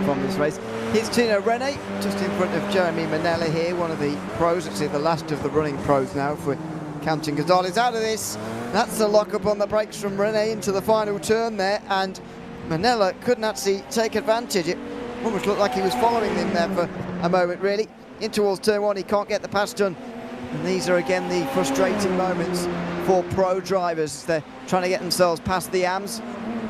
from this race. Here's Tino Rene, just in front of Jeremy Manella here, one of the pros, actually the last of the running pros now, if we're counting Gonzalez out of this. That's the lock-up on the brakes from Rene into the final turn there, and Manella couldn't actually take advantage. It almost looked like he was following them there for a moment, really. In towards turn one, he can't get the pass done. And these are again the frustrating moments for pro drivers. They're trying to get themselves past the AMs.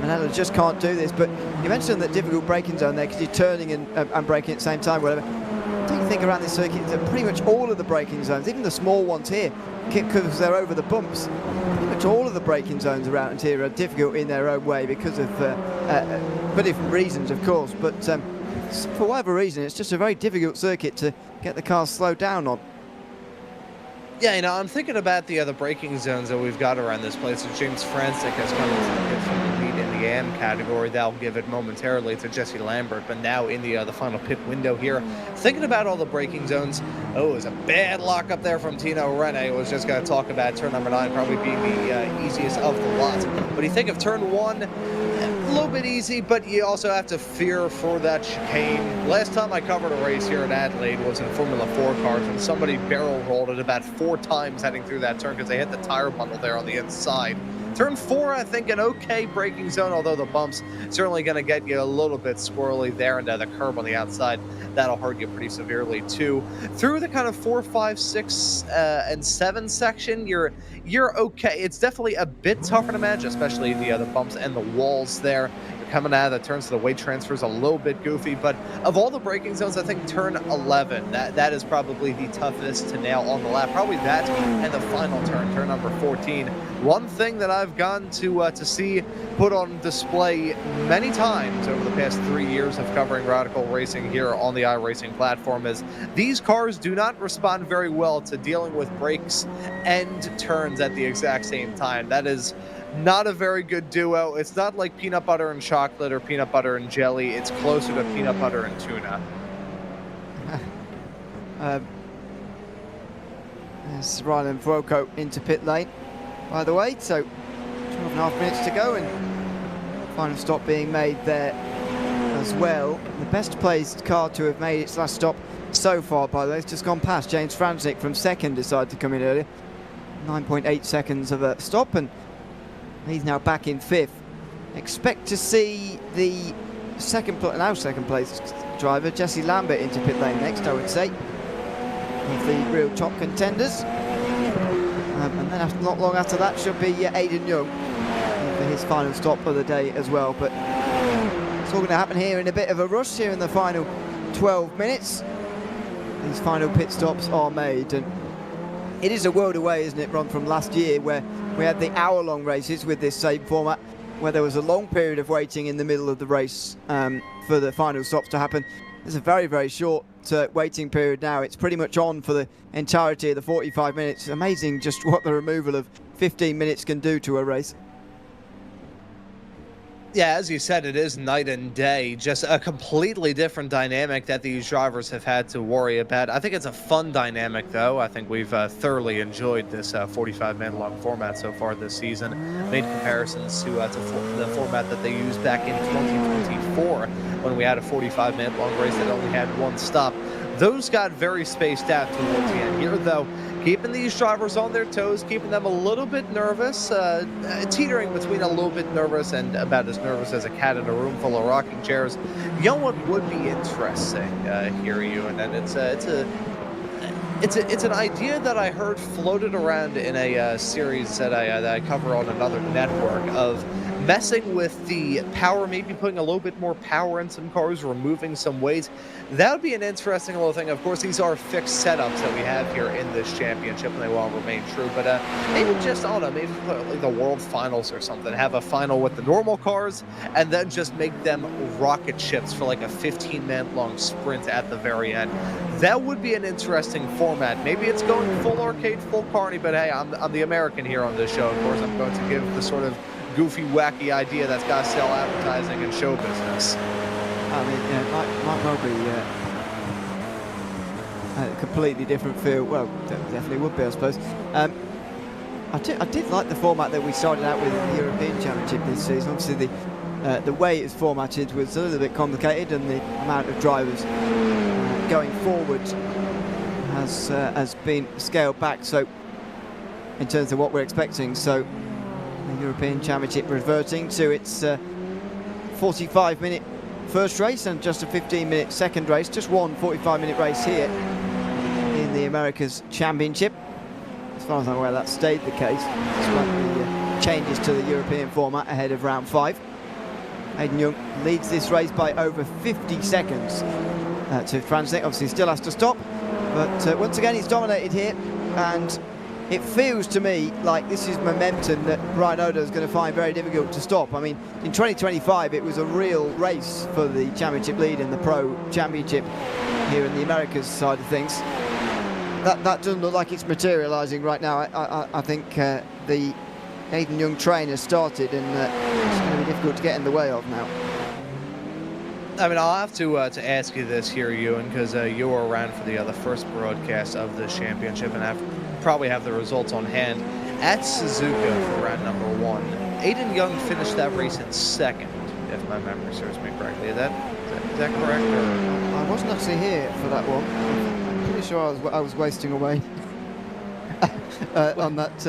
Manella just can't do this. But you mentioned that difficult braking zone there because you're turning and braking at the same time, whatever. Do you think around this circuit that pretty much all of the braking zones, even the small ones here, because they're over the bumps, pretty much all of the braking zones around here are difficult in their own way because of, for different reasons, of course. But for whatever reason, it's just a very difficult circuit to get the cars slowed down on. Yeah, you know, I'm thinking about the other braking zones that we've got around this place. So James Francis has come into the lead in the AM category. That'll give it momentarily to Jesse Lambert, but now in the final pit window here. Thinking about all the braking zones, oh, it was a bad lock up there from Tino Rene. Was just going to talk about turn number 9 probably being the easiest of the lot. But you think of turn 1, a little bit easy, but you also have to fear for that chicane. Last time I covered a race here in Adelaide was in Formula 4 cars, and somebody barrel rolled it about 4 times heading through that turn because they hit the tire bundle there on the inside. Turn 4, I think, an okay braking zone, although the bumps certainly going to get you a little bit squirrely there, and the curb on the outside, that'll hurt you pretty severely too. Through the kind of 4, 5, 6, and 7 section, you're okay. It's definitely a bit tougher to manage, especially the bumps and the walls there. Coming out of the turns, so the weight transfer is a little bit goofy, but of all the braking zones, I think turn 11, that is probably the toughest to nail on the lap. Probably that and the final turn number 14. One thing that I've gotten to see put on display many times over the past 3 years of covering Radical Racing here on the iRacing platform is these cars do not respond very well to dealing with brakes and turns at the exact same time. That is not a very good duo. It's not like peanut butter and chocolate or peanut butter and jelly. It's closer to peanut butter and tuna. There's Ryland Vroco into pit lane, by the way. So 12.5 minutes to go, and final stop being made there as well. The best placed car to have made its last stop so far, by the way, it's just gone past. James Franzik from second decided to come in earlier. 9.8 seconds of a stop, and he's now back in 5th. Expect to see the second place driver, Jesse Lambert, into pit lane next, I would say, of the real top contenders. And then not long after that should be Aidan Young for his final stop of the day as well. But it's all going to happen here in a bit of a rush here in the final 12 minutes. These final pit stops are made, and it is a world away, isn't it, Ron, from last year where we had the hour-long races with this same format, where there was a long period of waiting in the middle of the race for the final stops to happen. There's a very, very short waiting period now. It's pretty much on for the entirety of the 45 minutes. Amazing just what the removal of 15 minutes can do to a race. Yeah, as you said, it is night and day. Just a completely different dynamic that these drivers have had to worry about. I think it's a fun dynamic, though. I think we've thoroughly enjoyed this 45-man long format so far this season. Made comparisons to the format that they used back in 2024 when we had a 45-man long race that only had one stop. Those got very spaced out towards the end. Here, though, keeping these drivers on their toes, keeping them a little bit nervous, teetering between a little bit nervous and about as nervous as a cat in a room full of rocking chairs. You know what would be interesting here, Ewan, and it's an idea that I heard floated around in a series that I cover on another network of messing with the power, maybe putting a little bit more power in some cars, removing some weight. That would be an interesting little thing. Of course, these are fixed setups that we have here in this championship, and they will remain true. But maybe just, I don't know, maybe put like the World Finals or something. Have a final with the normal cars, and then just make them rocket ships for like a 15-man long sprint at the very end. That would be an interesting format. Maybe it's going full arcade, full carny, but hey, I'm the American here on this show. Of course, I'm going to give the sort of goofy, wacky idea that's got to sell advertising and show business. I mean, yeah, might well be a completely different feel. Well, definitely would be, I suppose. I did like the format that we started out with in the European Championship this season. Obviously, the way it's formatted was a little bit complicated, and the amount of drivers going forward has been scaled back. So, in terms of what we're expecting, so the European Championship reverting to its 45-minute first race and just a 15-minute second race. Just one 45-minute race here in the Americas Championship. As far as I'm aware, that stayed the case, despite the changes to the European format ahead of round 5. Hayden Young leads this race by over 50 seconds to Francis. Obviously, still has to stop, but once again, he's dominated here, and it feels to me like this is momentum that Ryan Odo is going to find very difficult to stop. I mean, in 2025, it was a real race for the championship lead in the Pro Championship here in the Americas side of things. That doesn't look like it's materialising right now. I think the Hayden Young train has started, and it's going to be difficult to get in the way of now. I mean, I'll have to ask you this here, Ewan, because you were around for the first broadcast of the championship, and probably have the results on hand. At Suzuka for round number 1, Hayden Young finished that race in second, if my memory serves me correctly. Is that correct? Or? I wasn't actually here for that one. I'm pretty sure I was wasting away on that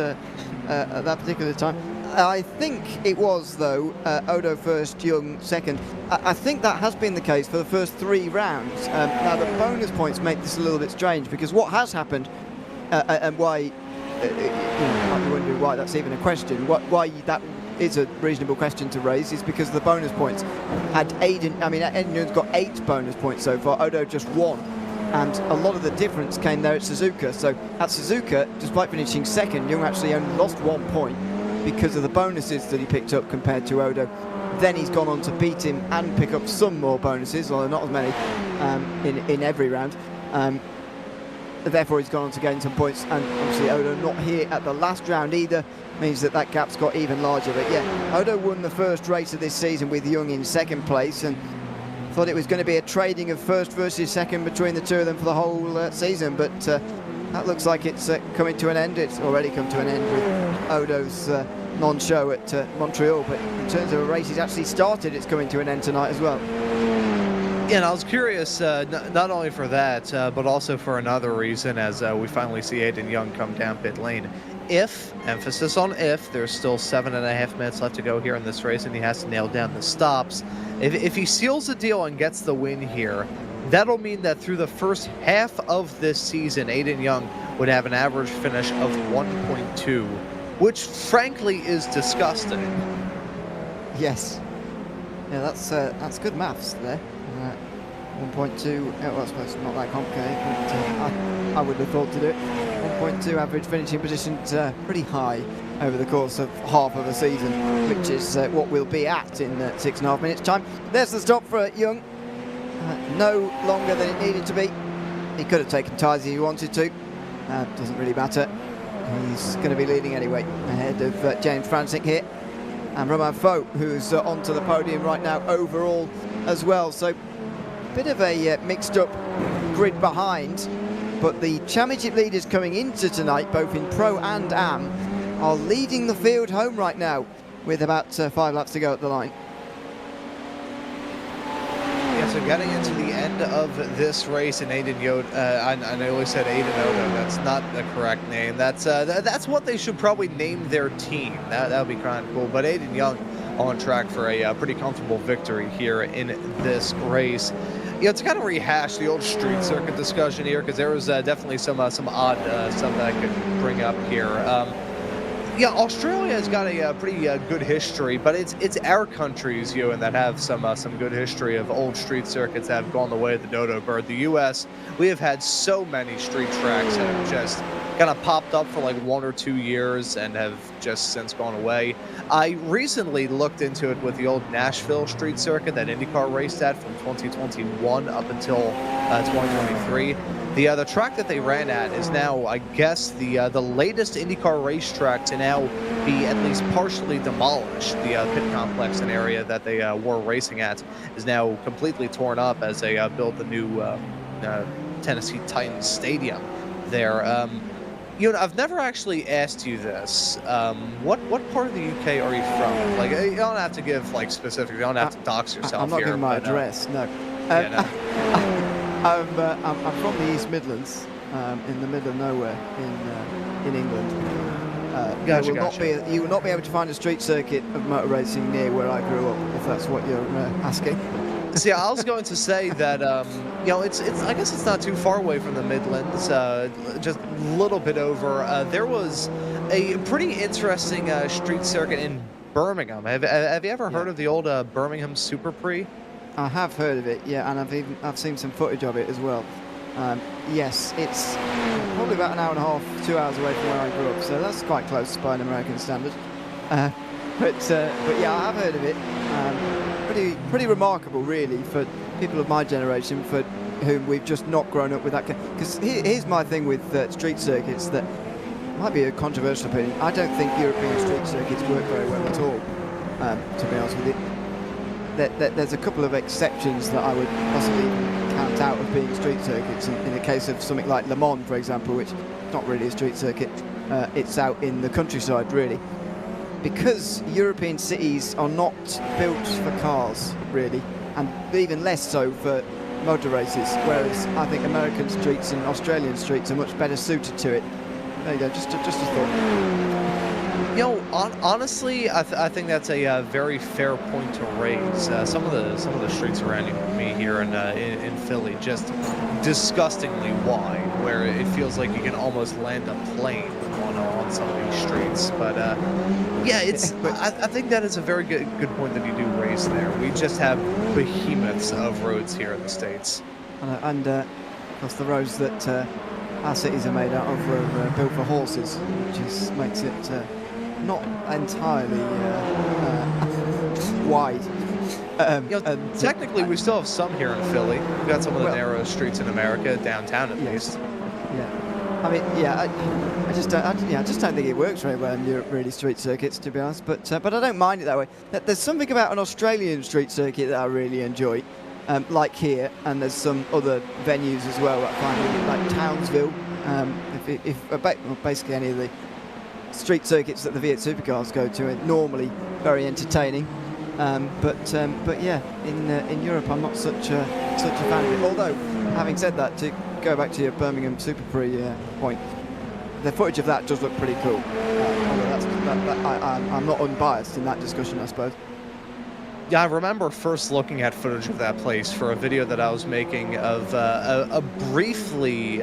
at that particular time. I think it was, though, Odo first, Young second. I think that has been the case for the first 3 rounds. Now, the bonus points make this a little bit strange, because what has happened, and why, you might be wondering why that's even a question, why that is a reasonable question to raise, is because the bonus points had Hayden Young's got 8 bonus points so far, Odo just 1. And a lot of the difference came there at Suzuka. So at Suzuka, despite finishing second, Young actually only lost 1 point because of the bonuses that he picked up compared to Odo. Then he's gone on to beat him and pick up some more bonuses, although not as many in every round. Therefore, he's gone on to gain some points, and obviously Odo not here at the last round either means that gap's got even larger. But yeah, Odo won the first race of this season with Young in second place, and thought it was going to be a trading of first versus second between the two of them for the whole season, but that looks like it's coming to an end. It's already come to an end with Odo's non-show at Montreal, but in terms of a race he's actually started, it's coming to an end tonight as well. Yeah, and I was curious, not only for that, but also for another reason, as we finally see Hayden Young come down pit lane. If, emphasis on if, there's still 7.5 minutes left to go here in this race, and he has to nail down the stops. If he seals the deal and gets the win here, that'll mean that through the first half of this season, Hayden Young would have an average finish of 1.2, which frankly is disgusting. Yes. Yeah, that's good maths there. 1.2, well, I suppose not that complicated, but I would have thought to do it. 1.2 average finishing positions, pretty high over the course of half of a season, which is what we'll be at in 6.5 minutes' time. There's the stop for Young. No longer than it needed to be. He could have taken tyres if he wanted to. Doesn't really matter. He's going to be leading anyway, ahead of James Francis here. And Romain Faux, who's onto the podium right now overall as well. So, a bit of a mixed up grid behind. But the championship leaders coming into tonight, both in Pro and Am, are leading the field home right now with about 5 laps to go at the line. Yeah, so getting into the end of this race, and Hayden Young, I nearly said Hayden Odo, that's not the correct name. That's what they should probably name their team. That would be kind of cool. But Hayden Young on track for a pretty comfortable victory here in this race. Yeah, to kind of rehash the old street circuit discussion here, because there was definitely some odd stuff that I could bring up here. Yeah, Australia has got a pretty good history, but it's our countries, Ewan, that have some good history of old street circuits that have gone the way of the dodo bird. The U.S., we have had so many street tracks that have just kind of popped up for like 1 or 2 years and have just since gone away. I recently looked into it with the old Nashville street circuit that IndyCar raced at from 2021 up until 2023. The track that they ran at is now, I guess, the latest IndyCar racetrack to now be at least partially demolished. The pit complex and area that they were racing at is now completely torn up as they build the new Tennessee Titans Stadium there. You know, I've never actually asked you this. What part of the UK are you from? Like, you don't have to give like specifics. You don't have to dox yourself. I'm not here, giving my address. No. Yeah, no. I'm from the East Midlands, in the middle of nowhere in England. You will not be able to find a street circuit of motor racing near where I grew up, if that's what you're asking. See, I was going to say that it's I guess it's not too far away from the Midlands, just a little bit over. There was a pretty interesting street circuit in Birmingham. Have you ever heard of the old Birmingham Super Prix? I have heard of it, yeah, and I've seen some footage of it as well. Yes, it's probably about an hour and a half, 2 hours away from where I grew up, so that's quite close by an American standard. But yeah, I have heard of it. Pretty remarkable, really, for people of my generation, for whom we've just not grown up with that. Because here's my thing with street circuits, that might be a controversial opinion. I don't think European street circuits work very well at all, to be honest with you. There's a couple of exceptions that I would possibly count out of being street circuits. In the case of something like Le Mans, for example, which is not really a street circuit, it's out in the countryside, really. Because European cities are not built for cars, really, and even less so for motor races, whereas I think American streets and Australian streets are much better suited to it. There you go, just a thought. Honestly, I think that's a very fair point to raise. Some of the streets around me here in Philly just disgustingly wide, where it feels like you can almost land a plane on some of these streets. But yeah, I think that is a very good point that you do raise there. We just have behemoths of roads here in the States, and of course the roads that our cities are made out of were built for horses, which makes it not entirely wide. Technically, we still have some here in Philly. We've got some of the narrow streets in America, downtown at least. Yeah, I mean, yeah, I just don't think it works very well in Europe, really, street circuits, to be honest. But I don't mind it that way. There's something about an Australian street circuit that I really enjoy, like here, and there's some other venues as well. I find like Townsville, basically any of the street circuits that the V8 supercars go to are normally very entertaining. But yeah, in Europe I'm not such a fan of it. Although, having said that, to go back to your Birmingham Super Prix point, the footage of that does look pretty cool. I'm not unbiased in that discussion, I suppose. Yeah, I remember first looking at footage of that place for a video that I was making of a briefly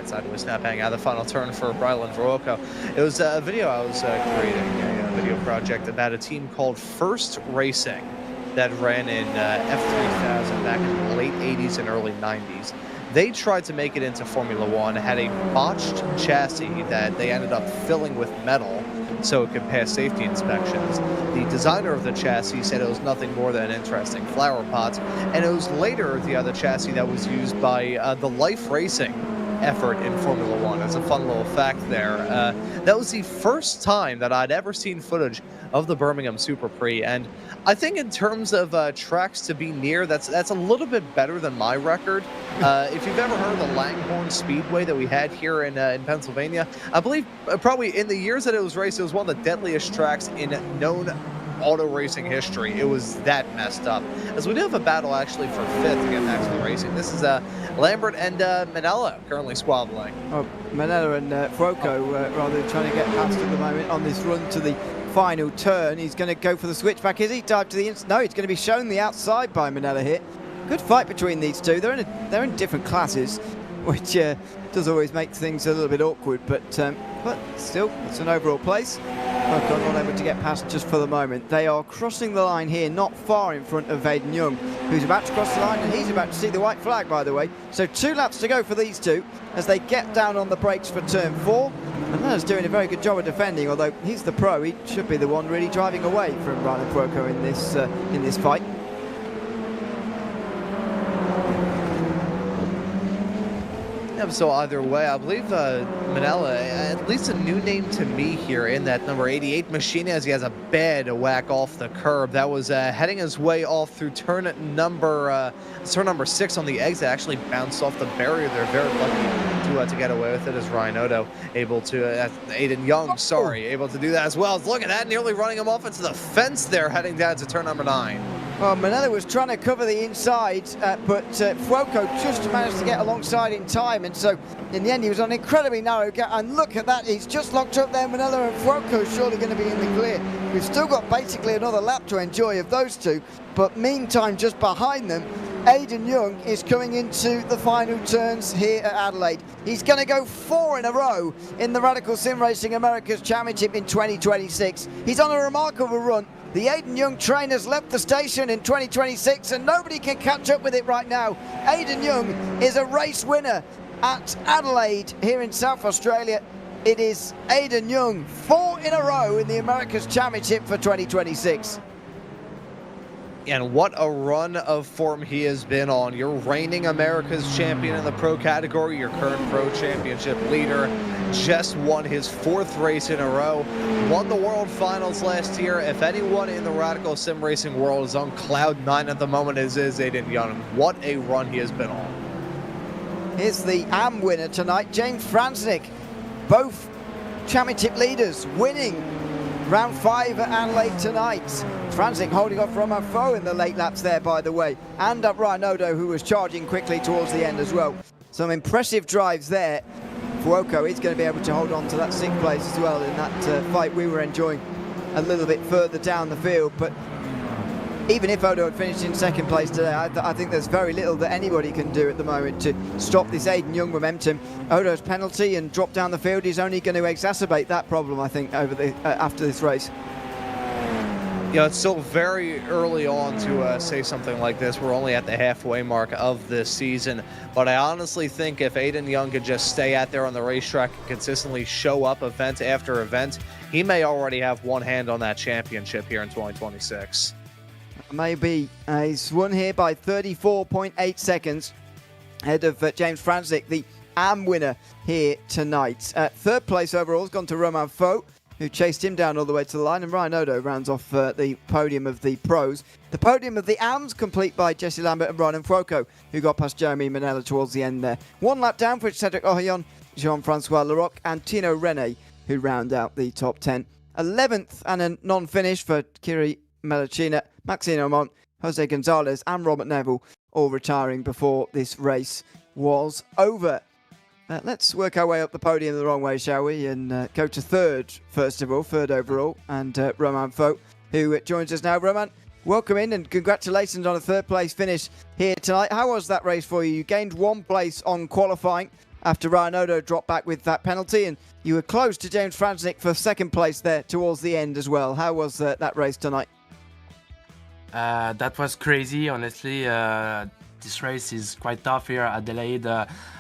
sideways snap hang out of the final turn for Brylan Verocco. It was a video I was creating, a video project about a team called First Racing that ran in F3000 back in the late 80s and early 90s. They tried to make it into Formula One, had a botched chassis that they ended up filling with metal so it could pass safety inspections. The designer of the chassis said it was nothing more than an interesting flower pot, and it was later the chassis that was used by the Life Racing effort in Formula One. As a fun little fact there. That was the first time that I'd ever seen footage of the Birmingham Super Prix, and I think in terms of tracks to be near, that's a little bit better than my record. If you've ever heard of the Langhorne Speedway that we had here in Pennsylvania, I believe probably in the years that it was raced, it was one of the deadliest tracks in known auto racing history. It was that messed up. As we do have a battle actually for fifth to get back to the racing. This is Lambert and Manella currently squabbling. Oh, Manella and Verocco rather trying to get past at the moment on this run to the final turn. He's going to go for the switchback, is he? Dive to the inside. No, he's going to be shown the outside by Manella here. Good fight between these two. They're in different classes, which does always make things a little bit awkward, but still, it's an overall place. Verocco not able to get past just for the moment. They are crossing the line here, not far in front of Vaden Young, who's about to cross the line, and he's about to see the white flag, by the way. So 2 laps to go for these two as they get down on the brakes for turn 4. And Manella's doing a very good job of defending, although he's the pro. He should be the one really driving away from Ryan Verocco in this fight. So either way, I believe Manella, at least a new name to me here in that number 88 machine, as he has a bad whack off the curb. That was heading his way off through turn number 6 on the exit. Actually bounced off the barrier. They're very lucky to get away with it, as Ryan Odo able to, Aiden Young, sorry, able to do that as well. Look at that, nearly running him off into the fence there, heading down to turn number 9. Well, Manella was trying to cover the inside, but Fuoco just managed to get alongside in time, and so in the end he was on an incredibly narrow gap. And look at that, he's just locked up there, Manella, and Fuoco's surely going to be in the clear. We've still got basically another lap to enjoy of those two, but meantime, just behind them, Aidan Young is coming into the final turns here at Adelaide. He's going to go 4 in a row in the Radical Sim Racing Americas Championship in 2026. He's on a remarkable run. The Aidan Young train has left the station in 2026 and nobody can catch up with it right now. Aidan Young is a race winner at Adelaide here in South Australia. It is Aidan Young, 4 in a row in the Americas Championship for 2026. And what a run of form he has been on. Your reigning America's champion in the pro category, your current pro championship leader, just won his 4th race in a row, won the World Finals last year. If anyone in the Radical Sim Racing world is on cloud 9 at the moment, it is Aidan Young. What a run he has been on. Here's the AM winner tonight, James Franznik. Both championship leaders winning round 5 at Adelaide tonight. Franznik holding off Romain Faux in the late laps there, by the way, and up Ryan Odo, who was charging quickly towards the end as well. Some impressive drives there. Fuoco is going to be able to hold on to that 6th place as well in that fight we were enjoying a little bit further down the field. But even if Odo had finished in 2nd place today, I think there's very little that anybody can do at the moment to stop this Aidan Young momentum. Odo's penalty and drop down the field is only going to exacerbate that problem, I think, over the after this race. Yeah, it's still very early on to say something like this. We're only at the halfway mark of this season. But I honestly think if Aidan Young could just stay out there on the racetrack and consistently show up event after event, he may already have one hand on that championship here in 2026. Maybe. He's won here by 34.8 seconds ahead of James Franznik, the AM winner here tonight. 3rd place overall has gone to Romain Faux, who chased him down all the way to the line, and Ryan Odo rounds off the podium of the pros. The podium of the AMs complete by Jesse Lambert and Ronan Fuoco, who got past Jeremy Manella towards the end there. 1 lap down for Cedric Ohillon, Jean-Francois Larocque and Tino Rene, who round out the top 10. 11th and a non-finish for Kiri Melachina, Maxine Omont, Jose Gonzalez and Robert Neville, all retiring before this race was over. Let's work our way up the podium the wrong way, shall we? And go to 3rd, first of all, 3rd overall, and Romain Faux, who joins us now. Romain, welcome in and congratulations on a 3rd place finish here tonight. How was that race for you? You gained 1 place on qualifying after Ryan Odo dropped back with that penalty, and you were close to James Franznik for 2nd place there towards the end as well. How was that race tonight? That was crazy, honestly. This race is quite tough here at Adelaide.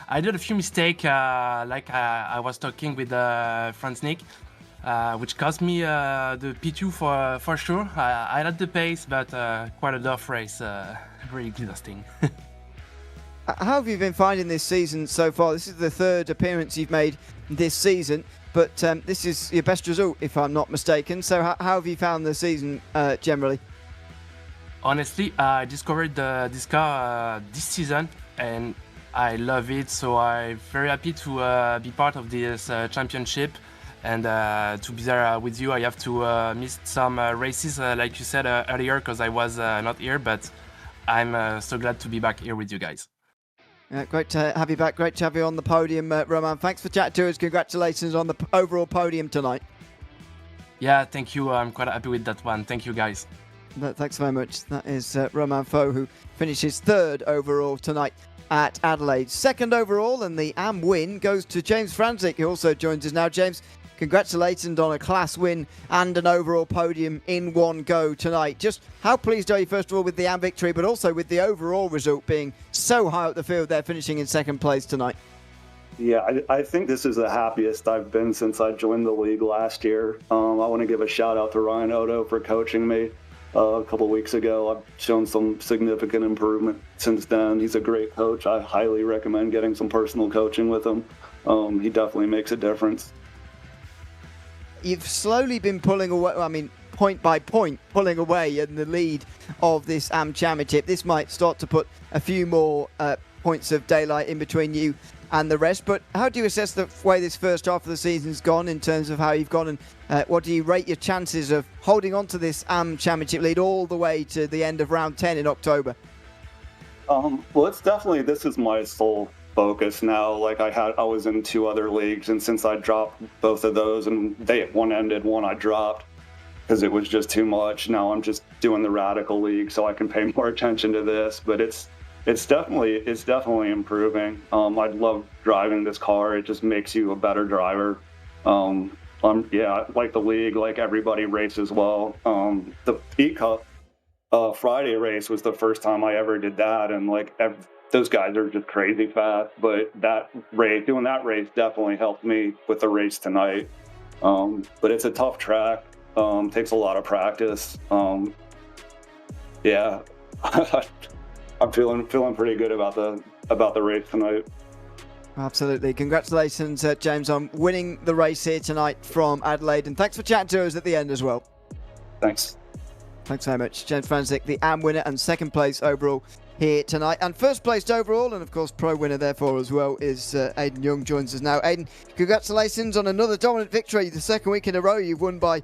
I did a few mistakes, I was talking with Franznik, which cost me the P2 for sure. I had the pace, but quite a tough race, really exhausting. How have you been finding this season so far? This is the 3rd appearance you've made this season, but this is your best result, if I'm not mistaken. So how have you found the season generally? Honestly, I discovered this car this season and I love it, so I'm very happy to be part of this championship and to be there with you. I have to miss some races, like you said earlier, because I was not here, but I'm so glad to be back here with you guys. Great to have you back. Great to have you on the podium, Romain. Thanks for chatting to us. Congratulations on the overall podium tonight. Yeah, thank you. I'm quite happy with that one. Thank you, guys. Thanks very much. That is Romain Faux, who finishes 3rd overall tonight at Adelaide. 2nd overall, and the AM win goes to James Franznik, who also joins us now. James, congratulations on a class win and an overall podium in one go tonight. Just how pleased are you, first of all, with the AM victory, but also with the overall result being so high up the field there, finishing in 2nd place tonight? Yeah, I think this is the happiest I've been since I joined the league last year. I want to give a shout out to Ryan Odo for coaching me. A couple weeks ago, I've shown some significant improvement since then. He's a great coach. I highly recommend getting some personal coaching with him. He definitely makes a difference. You've slowly been pulling away, point by point, pulling away in the lead of this AM Championship. This might start to put a few more points of daylight in between you and the rest. But how do you assess the way this first half of the season's gone in terms of how you've gone, and what do you rate your chances of holding on to this championship lead all the way to the end of round 10 in October? Well, it's definitely, this is my sole focus now. Like I was in 2 other leagues, and since I dropped both of those, and one ended, one I dropped because it was just too much. Now I'm just doing the Radical League so I can pay more attention to this. But it's definitely improving. I love driving this car. It just makes you a better driver. Yeah, like the league, like everybody races well. The E-Cup Friday race was the first time I ever did that, and like those guys are just crazy fast. But doing that race definitely helped me with the race tonight. But it's a tough track. Takes a lot of practice. Yeah, I'm feeling pretty good about the race tonight. Absolutely. Congratulations, James, on winning the race here tonight from Adelaide, and thanks for chatting to us at the end as well. Thanks. Thanks so much. James Franzik, the AM winner and second place overall here tonight. And first placed overall, and of course pro winner therefore as well, is Aidan Young, joins us now. Aidan, congratulations on another dominant victory. The second week in a row you've won by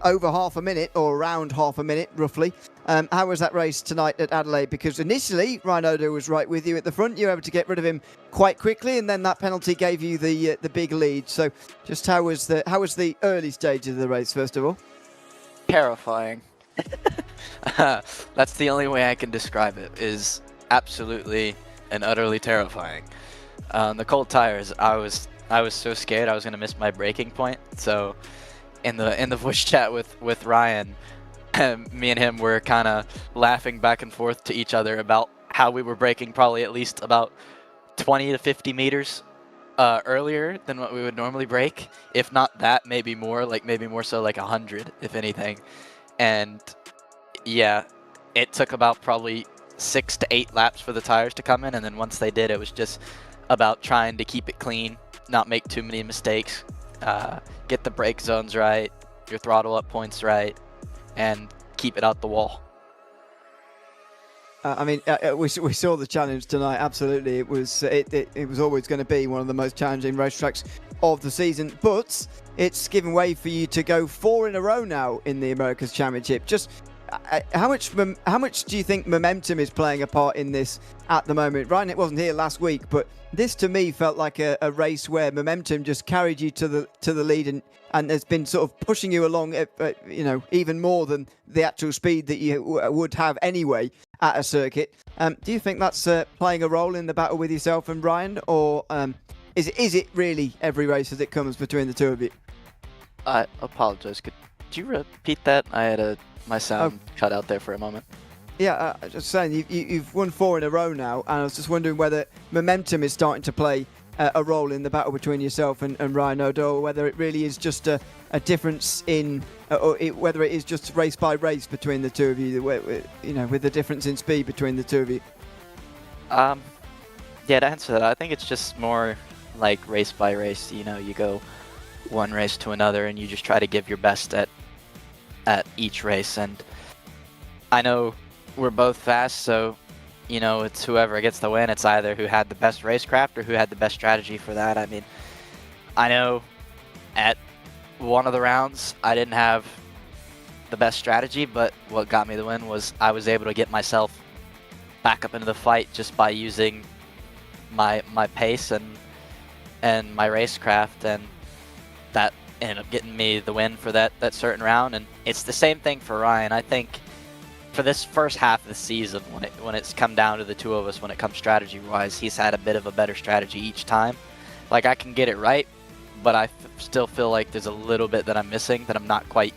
over half a minute, or around half a minute roughly. How was that race tonight at Adelaide? Because initially Ryan Odo was right with you at the front. You were able to get rid of him quite quickly, and then that penalty gave you the big lead. So just how was the early stage of the race, first of all? Terrifying. That's the only way I can describe it, is absolutely and utterly terrifying. The cold tires, I was so scared I was going to miss my braking point. So in the voice chat with Ryan, me and him were kind of laughing back and forth to each other about how we were braking probably at least about 20 to 50 meters earlier than what we would normally brake. If not that, maybe more so like 100, if anything. And yeah, it took about probably 6 to 8 laps for the tires to come in, and then once they did, it was just about trying to keep it clean, not make too many mistakes, get the brake zones right, your throttle up points right, and keep it out the wall. We saw the challenge tonight. Absolutely, it was always going to be one of the most challenging racetracks of the season. But it's given way for you to go 4 in a row now in the Americas Championship. Just how much do you think momentum is playing a part in this at the moment? Ryan, it wasn't here last week, but this to me felt like a race where momentum just carried you to the lead, and has been sort of pushing you along, even more than the actual speed that you would have anyway at a circuit. Do you think that's playing a role in the battle with yourself and Ryan, or is it really every race as it comes between the two of you? I apologize. Could you repeat that? I had my sound cut out there for a moment. Yeah, just saying, you've won 4 in a row now, and I was just wondering whether momentum is starting to play a role in the battle between yourself and Ryan Odo, or whether it really is just a difference in, whether it is just race by race between the two of you, with the difference in speed between the two of you. Yeah, to answer that, I think it's just more like race by race. You go one race to another, and you just try to give your best at each race. And I know we're both fast, so it's whoever gets the win. It's either who had the best racecraft or who had the best strategy for that. I mean, I know at one of the rounds I didn't have the best strategy, but what got me the win was I was able to get myself back up into the fight just by using my pace and my racecraft, and that ended up getting me the win for that certain round. And it's the same thing for Ryan. I think for this first half of the season, when it's come down to the two of us, when it comes strategy wise, he's had a bit of a better strategy each time. Like, I can get it right, but I still feel like there's a little bit that I'm missing, that I'm not quite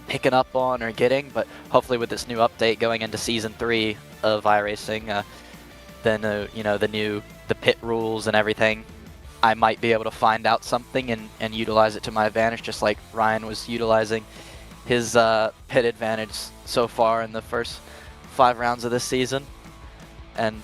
picking up on or getting. But hopefully with this new update going into season 3 of iRacing, then the pit rules and everything, I might be able to find out something and utilize it to my advantage, just like Ryan was utilizing his pit advantage so far in the first 5 rounds of this season. And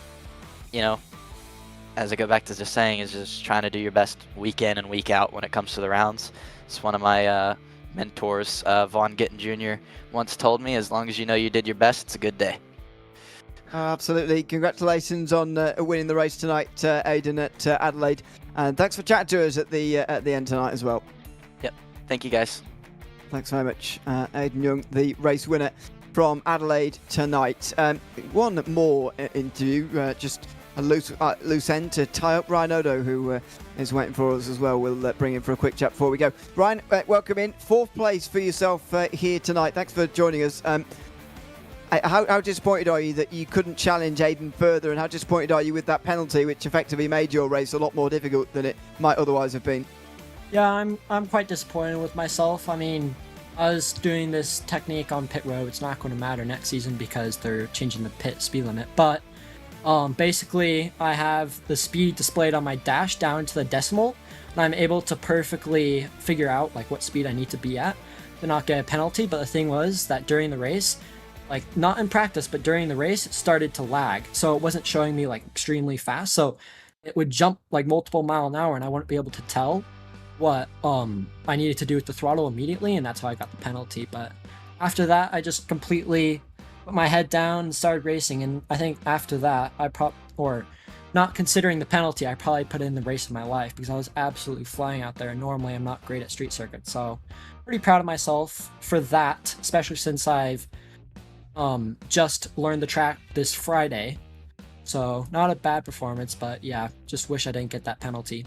as I go back to just saying, is just trying to do your best week in and week out when it comes to the rounds. It's one of my mentors, Vaughn Gittin Jr., once told me, as long as you know you did your best, it's a good day. Absolutely. Congratulations on winning the race tonight, Aidan, at Adelaide. And thanks for chatting to us at the end tonight as well. Yep. Thank you, guys. Thanks very much, Aidan Young, the race winner from Adelaide tonight. One more interview, just a loose end to tie up Ryan Odo, who is waiting for us as well. We'll bring him for a quick chat before we go. Ryan, welcome in. 4th place for yourself here tonight. Thanks for joining us. How disappointed are you that you couldn't challenge Aidan further, and how disappointed are you with that penalty, which effectively made your race a lot more difficult than it might otherwise have been? Yeah, I'm quite disappointed with myself. I mean, I was doing this technique on pit road. It's not going to matter next season because they're changing the pit speed limit. But basically, I have the speed displayed on my dash down to the decimal, and I'm able to perfectly figure out like what speed I need to be at to not get a penalty. But the thing was that during the race, like not in practice, but during the race, it started to lag. So it wasn't showing me like extremely fast. So it would jump like multiple mile an hour, and I wouldn't be able to tell what I needed to do with the throttle immediately, and that's how I got the penalty. But after that, I just completely put my head down and started racing, and I think after that, not considering the penalty, I probably put in the race of my life because I was absolutely flying out there, and normally I'm not great at street circuits. So pretty proud of myself for that, especially since I've just learned the track this Friday. So not a bad performance, but yeah, just wish I didn't get that penalty.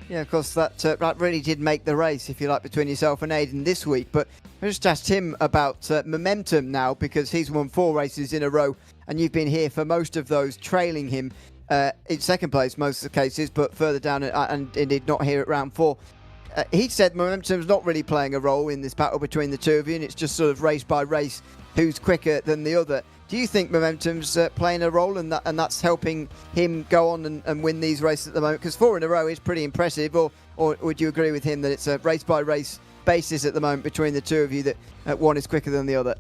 Yeah, of course, that really did make the race, if you like, between yourself and Aidan this week. But I just asked him about momentum now, because he's won 4 races in a row, and you've been here for most of those, trailing him in second place most of the cases, but further down and indeed not here at round 4. He said momentum's not really playing a role in this battle between the two of you, and it's just sort of race by race who's quicker than the other. Do you think momentum's playing a role, and that's helping him go on and win these races at the moment? Because 4 in a row is pretty impressive, or would you agree with him that it's a race-by-race basis at the moment between the two of you, that one is quicker than the other?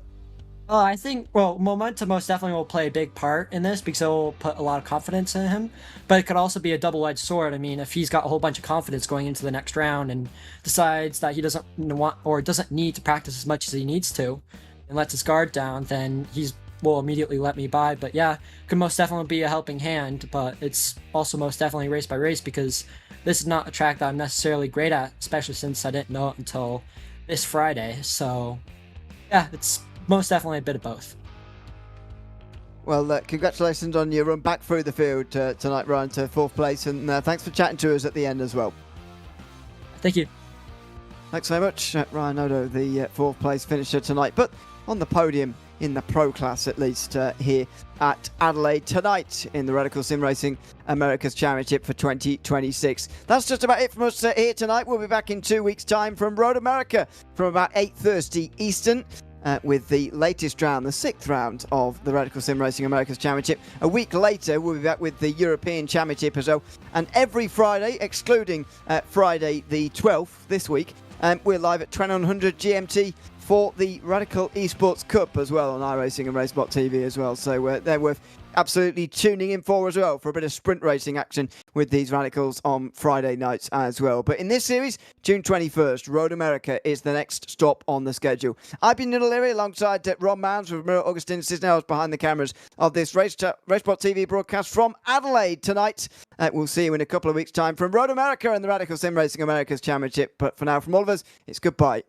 I think, momentum most definitely will play a big part in this because it will put a lot of confidence in him, but it could also be a double-edged sword. I mean, if he's got a whole bunch of confidence going into the next round and decides that he doesn't want or doesn't need to practice as much as he needs to and lets his guard down, then will immediately let me by. But yeah, could most definitely be a helping hand, but it's also most definitely race by race because this is not a track that I'm necessarily great at, especially since I didn't know it until this Friday. So yeah, it's most definitely a bit of both. Well, congratulations on your run back through the field tonight, Ryan, to 4th place, and thanks for chatting to us at the end as well. Thank you. Thanks very much, Ryan Odo, the 4th place finisher tonight, but on the podium in the pro class at least here at Adelaide tonight in the Radical Sim Racing America's Championship for 2026. That's just about it from us here tonight. We'll be back in 2 weeks' time from Road America from about 8:30 Eastern. With the latest round, the 6th round of the Radical Sim Racing America's Championship. A week later, we'll be back with the European Championship as well. And every Friday, excluding Friday the 12th this week, we're live at 2100 GMT for the Radical Esports Cup as well on iRacing and RaceSpotTV as well. So they're worth absolutely tuning in for as well for a bit of sprint racing action with these Radicals on Friday nights as well. But in this series, June 21st, Road America is the next stop on the schedule. I've been Neil O'Leary alongside Ron Mounds with Mira Augustine Cisneros behind the cameras of this RaceSpotTV broadcast from Adelaide tonight. We'll see you in a couple of weeks' time from Road America and the Radical Sim Racing America's Championship. But for now, from all of us, it's goodbye.